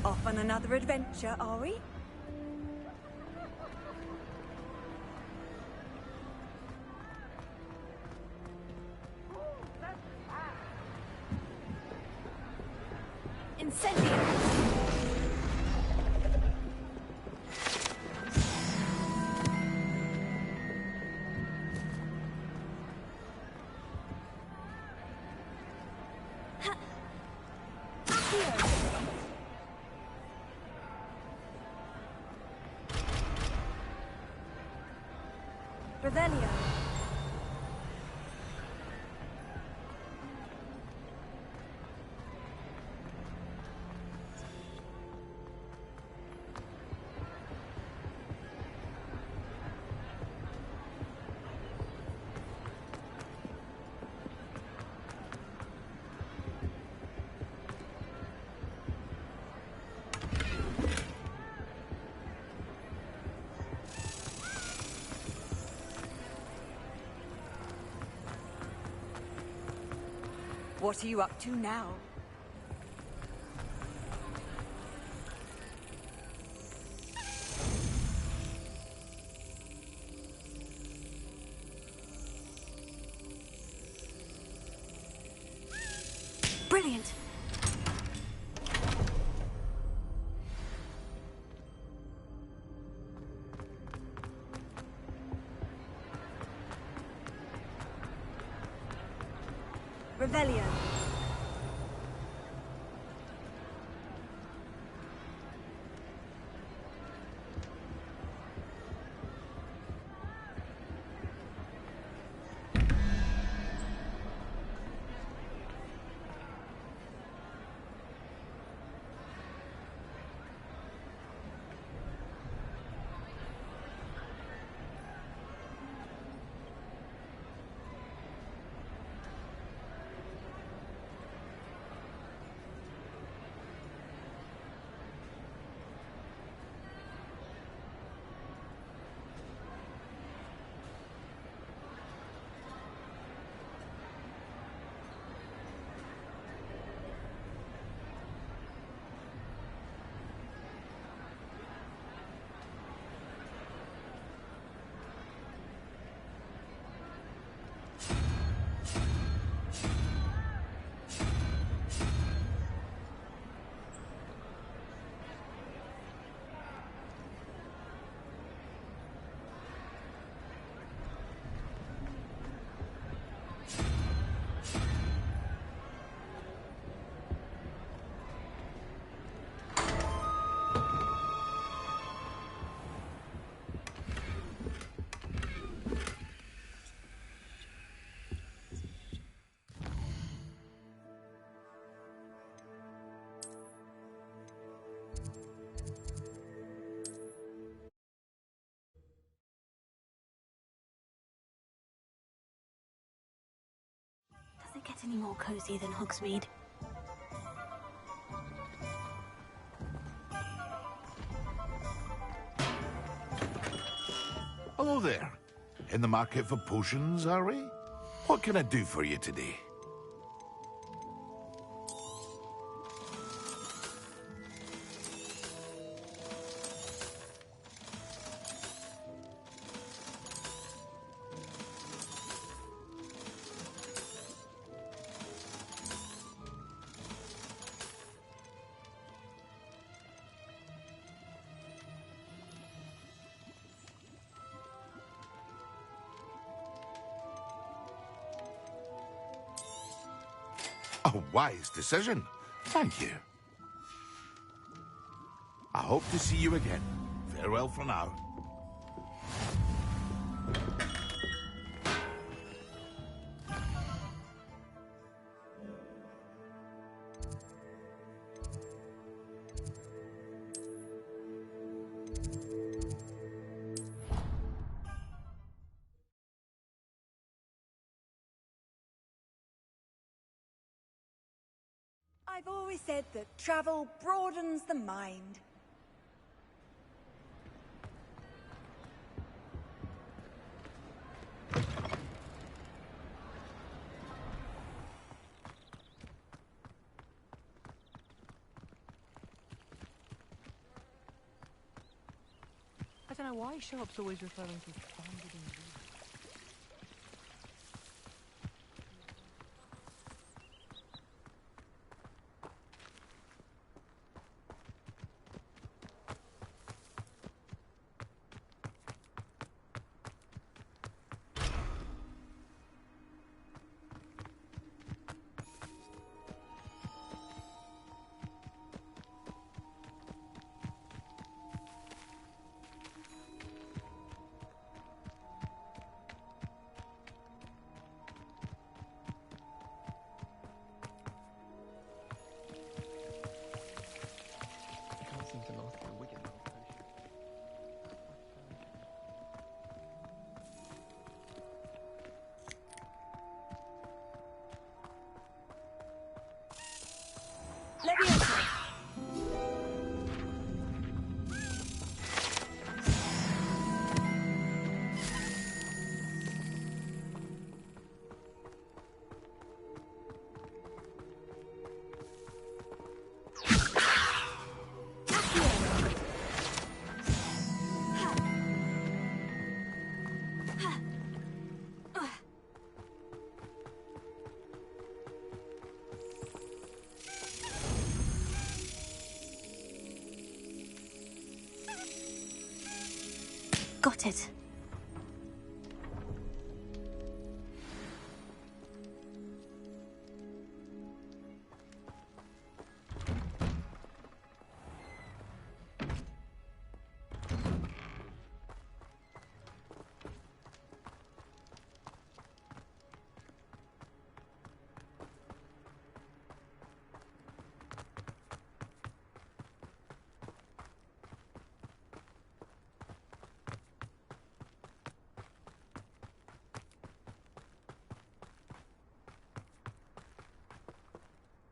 Off on another adventure, are we? Incendio! Revelio. What are you up to now? Brilliant. Revelio. Does it get any more cozy than Hogsmeade? Hello there. In the market for potions, are we? What can I do for you today? A wise decision. Thank you. I hope to see you again. Farewell for now. I've always said that travel broadens the mind. I don't know why Sharp's always referring to standard ingredients. got it.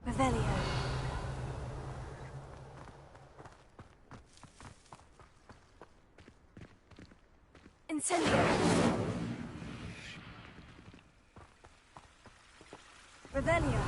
Revelio. Incendio. Revelio.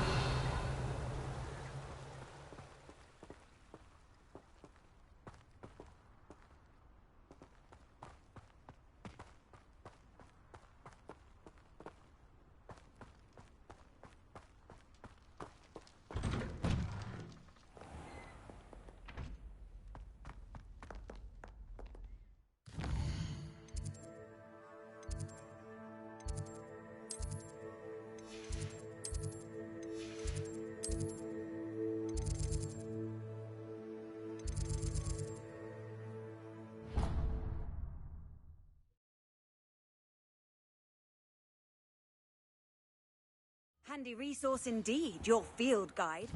Handy resource indeed, your field guide.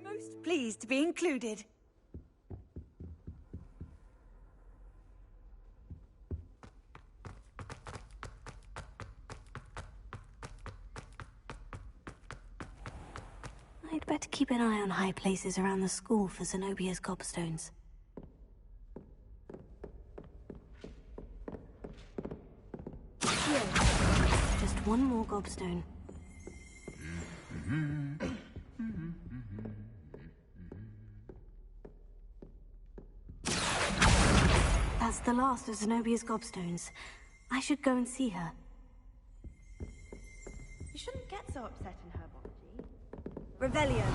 Most pleased to be included. I'd better keep an eye on high places around the school for Zenobia's gobstones. Just one more gobstone. That's the last of Zenobia's gobstones. I should go and see her. You shouldn't get so upset in herbology. Revelio.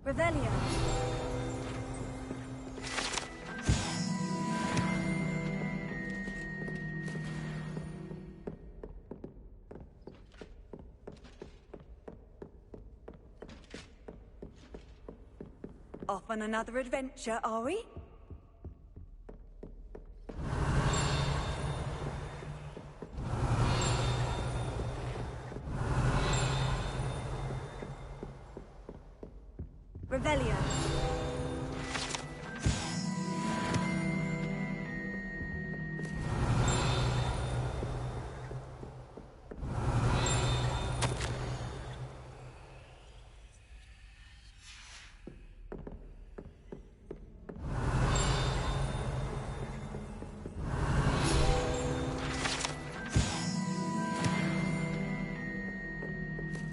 Revelio. Off on another adventure, are we? Revelio.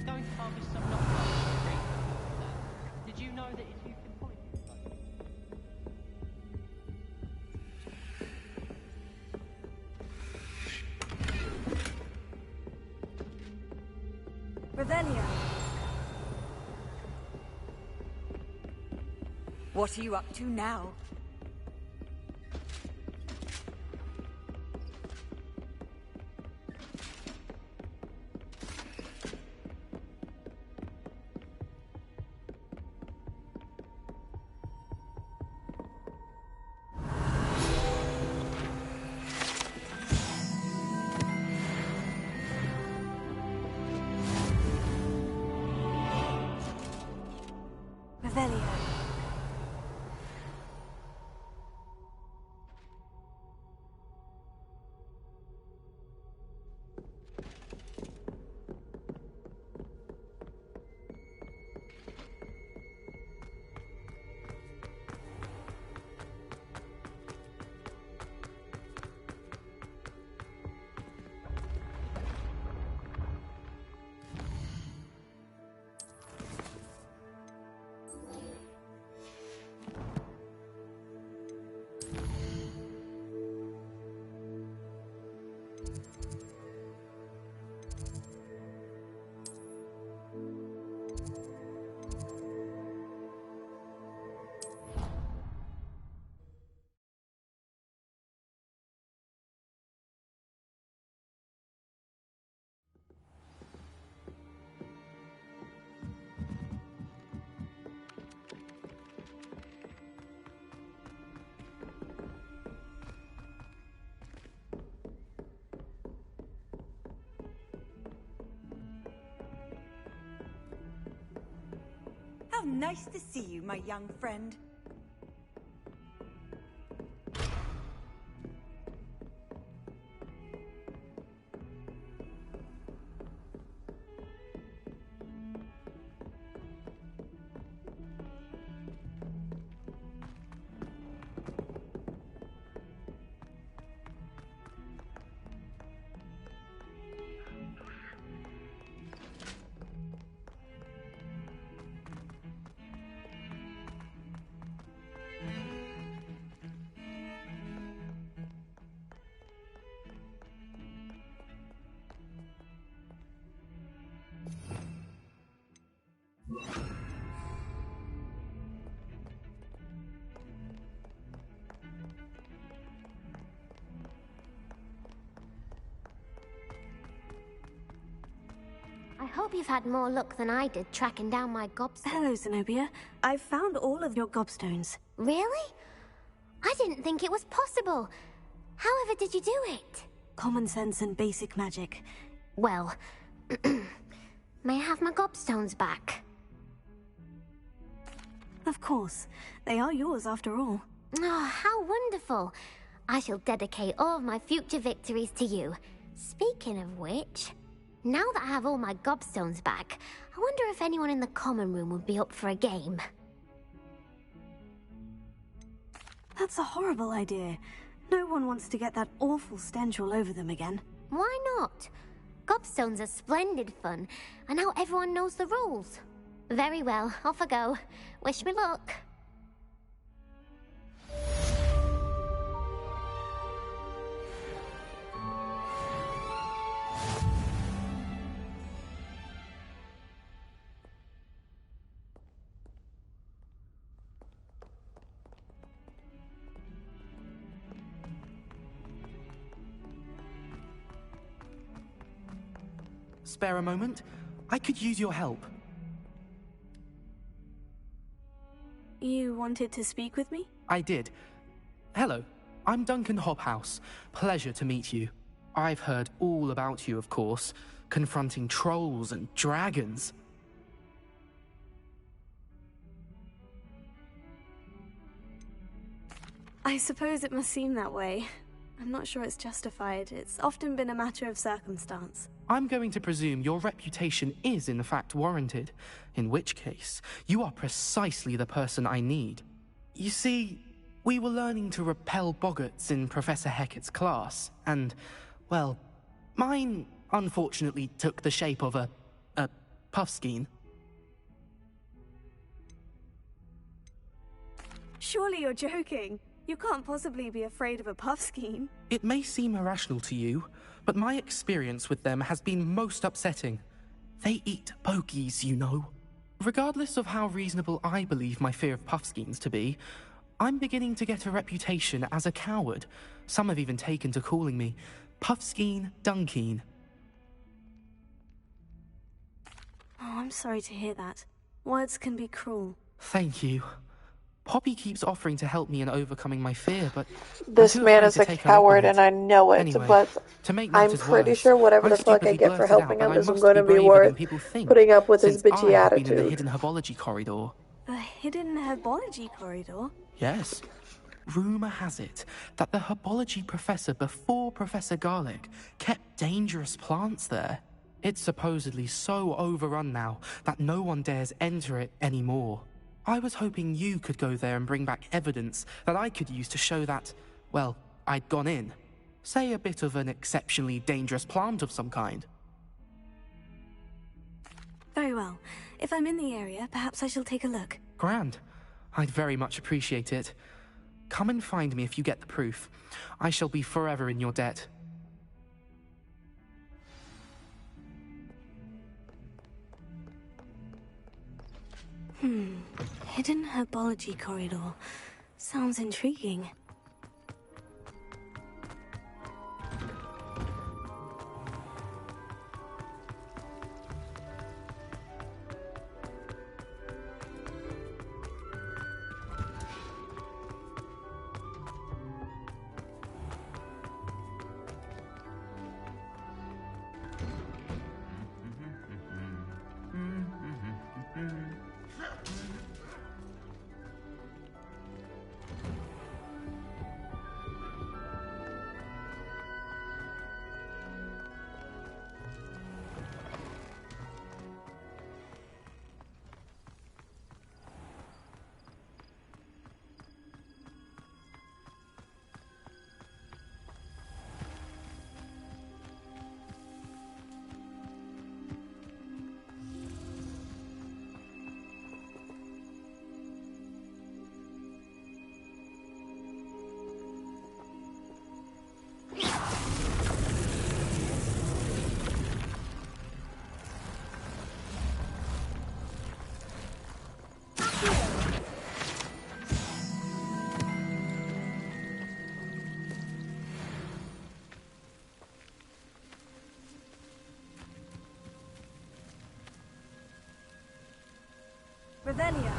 Going to harvest some nut. Did you know that if you can point Revelio. What are you up to now? Revelio. How nice to see you, my young friend. I hope you've had more luck than I did tracking down my gobstones. Hello, Zenobia. I've found all of your gobstones. Really? I didn't think it was possible. However did you do it? Common sense and basic magic. Well, may I have my gobstones back? Of course. They are yours after all. Oh, how wonderful. I shall dedicate all of my future victories to you. Speaking of which, now that I have all my gobstones back, I wonder if anyone in the common room would be up for a game. That's a horrible idea. No one wants to get that awful stench all over them again. Why not? Gobstones are splendid fun, and now everyone knows the rules. Very well, off I go. Wish me luck. Spare a moment? I could use your help. You wanted to speak with me? I did. Hello, I'm Duncan Hobhouse. Pleasure to meet you. I've heard all about you, of course, confronting trolls and dragons. I suppose it must seem that way. I'm not sure it's justified. It's often been a matter of circumstance. I'm going to presume your reputation is in fact warranted, in which case, you are precisely the person I need. You see, we were learning to repel boggarts in Professor Hecat's class, and, well, mine unfortunately took the shape of a puffskein. Surely you're joking. You can't possibly be afraid of a puffskein. It may seem irrational to you, but my experience with them has been most upsetting. They eat pokies, you know. Regardless of how reasonable I believe my fear of puffskeins to be, I'm beginning to get a reputation as a coward. Some have even taken to calling me Puffskeen Dunkeen. Oh, I'm sorry to hear that. Words can be cruel. Thank you. Poppy keeps offering to help me in overcoming my fear, but This I'm too man afraid is to a take her up coward with and I know it, Anyway, but to make I'm matters pretty worse, sure whatever I the fuck I stupidly get for blurted out helping that him I isn't must going be to be braver than worth people think, putting up with his since bitchy I have been in the attitude. hidden herbology corridor. The hidden herbology corridor? Yes. Rumour has it that the herbology professor before Professor Garlic kept dangerous plants there. It's supposedly so overrun now that no one dares enter it anymore. I was hoping you could go there and bring back evidence that I could use to show that, well, I'd gone in. Say a bit of an exceptionally dangerous plant of some kind. Very well. If I'm in the area, perhaps I shall take a look. Grand. I'd very much appreciate it. Come and find me if you get the proof. I shall be forever in your debt. Hidden herbology corridor. Sounds intriguing. Revelio.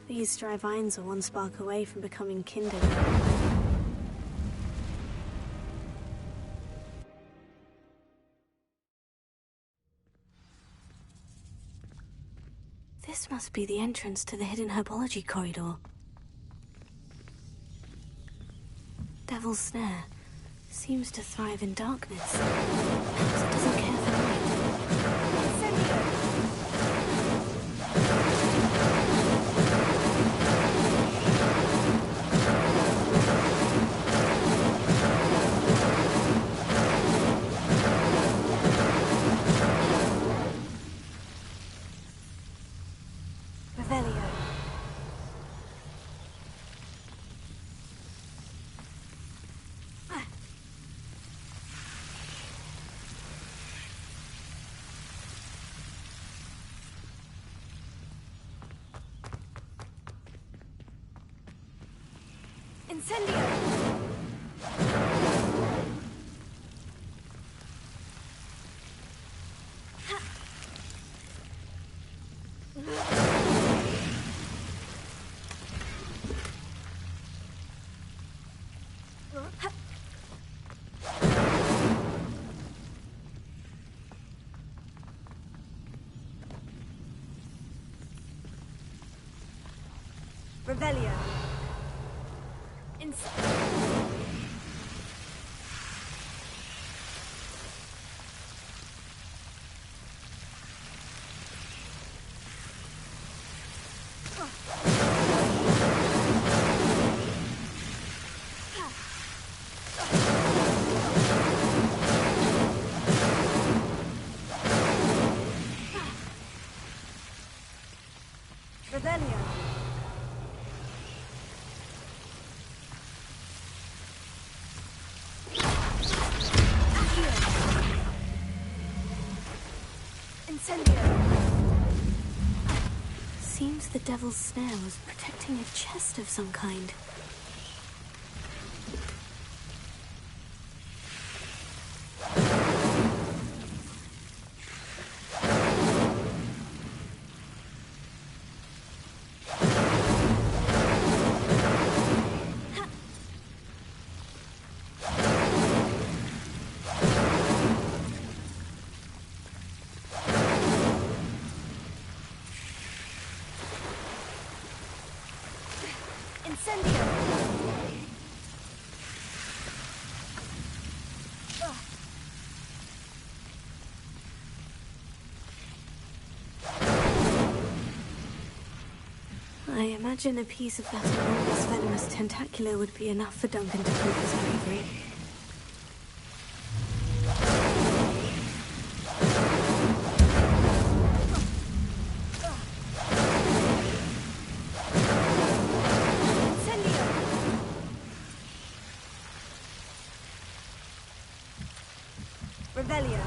These dry vines are one spark away from becoming kindled. This must be the entrance to the hidden herbology corridor. Devil's Snare seems to thrive in darkness. Perhaps it doesn't care for light. Revelio. Incendio! Revelio. Seems the devil's snare was protecting a chest of some kind. I imagine a piece of that enormous venomous tentacular would be enough for Duncan to prove his bravery. Revelio.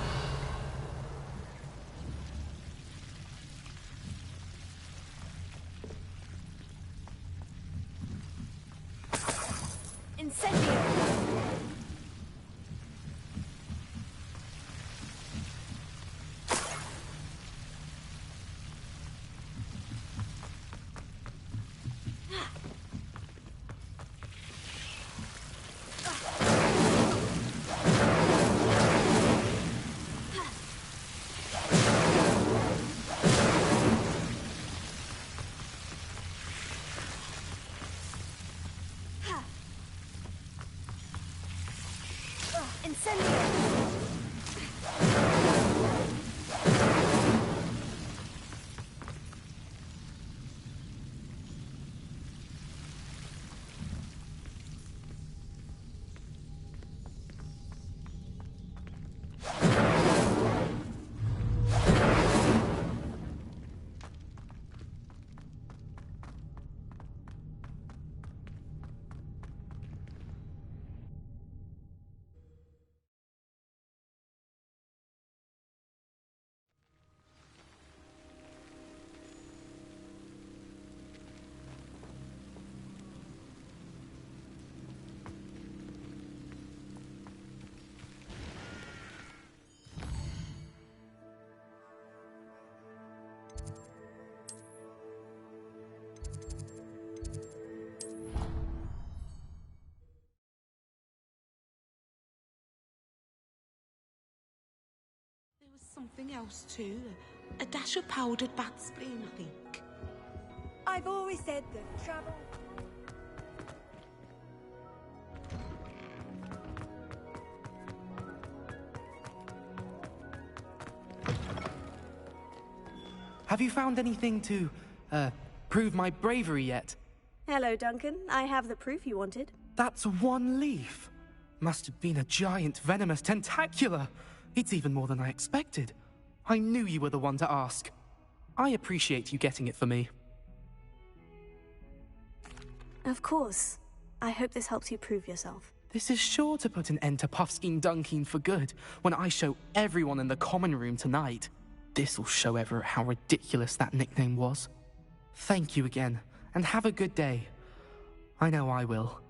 Something else too. A dash of powdered bat spleen, I think. I've always said that travel... Have you found anything to, prove my bravery yet? Hello, Duncan. I have the proof you wanted. That's one leaf. Must have been a giant venomous tentacular. It's even more than I expected. I knew you were the one to ask. I appreciate you getting it for me. Of course. I hope this helps you prove yourself. This is sure to put an end to Puffskein Dunkin for good when I show everyone in the common room tonight. This'll show Everett how ridiculous that nickname was. Thank you again, and have a good day. I know I will.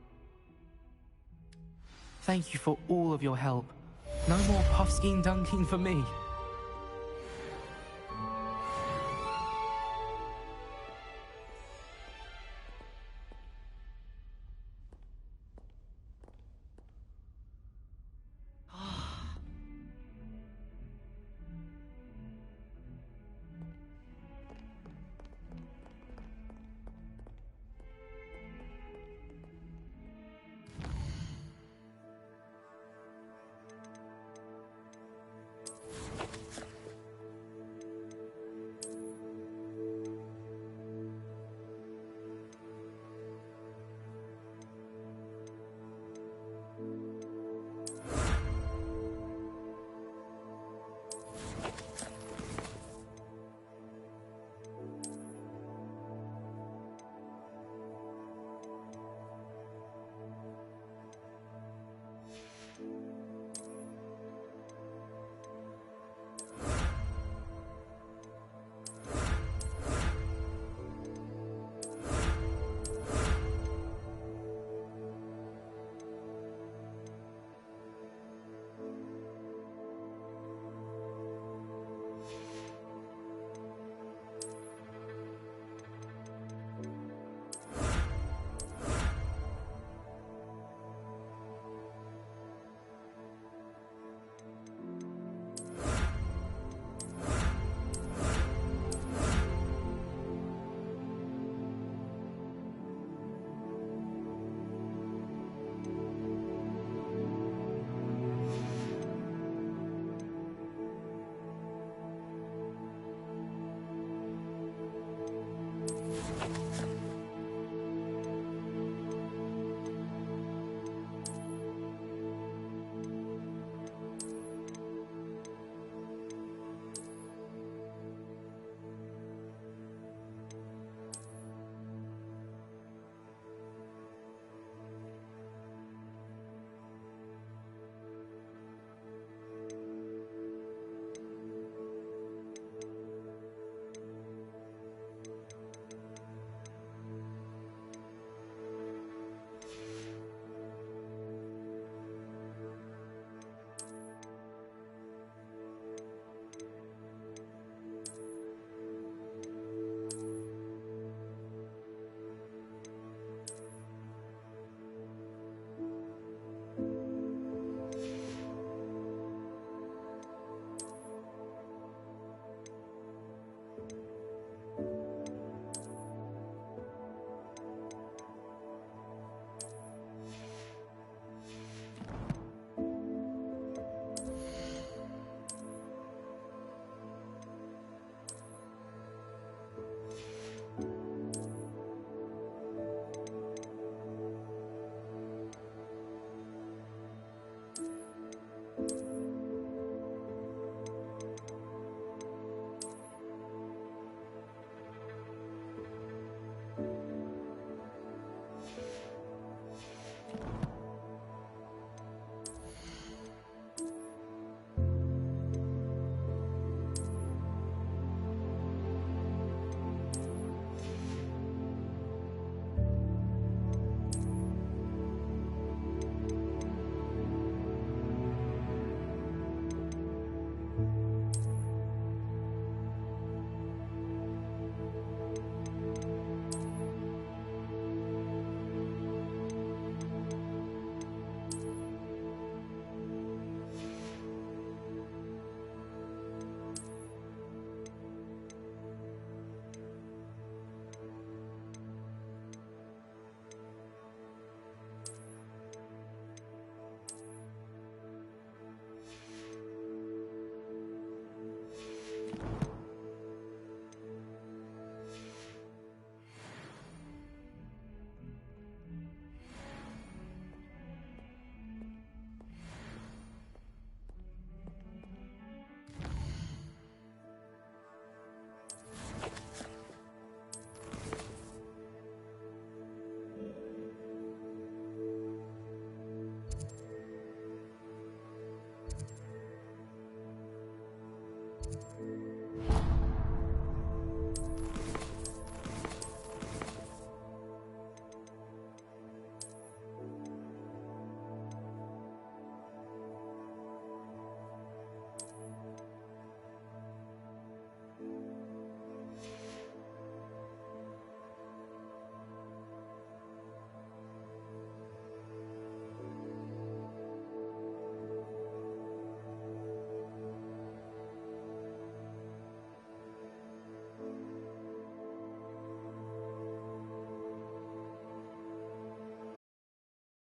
Thank you for all of your help. No more Puffskein Dunkin for me.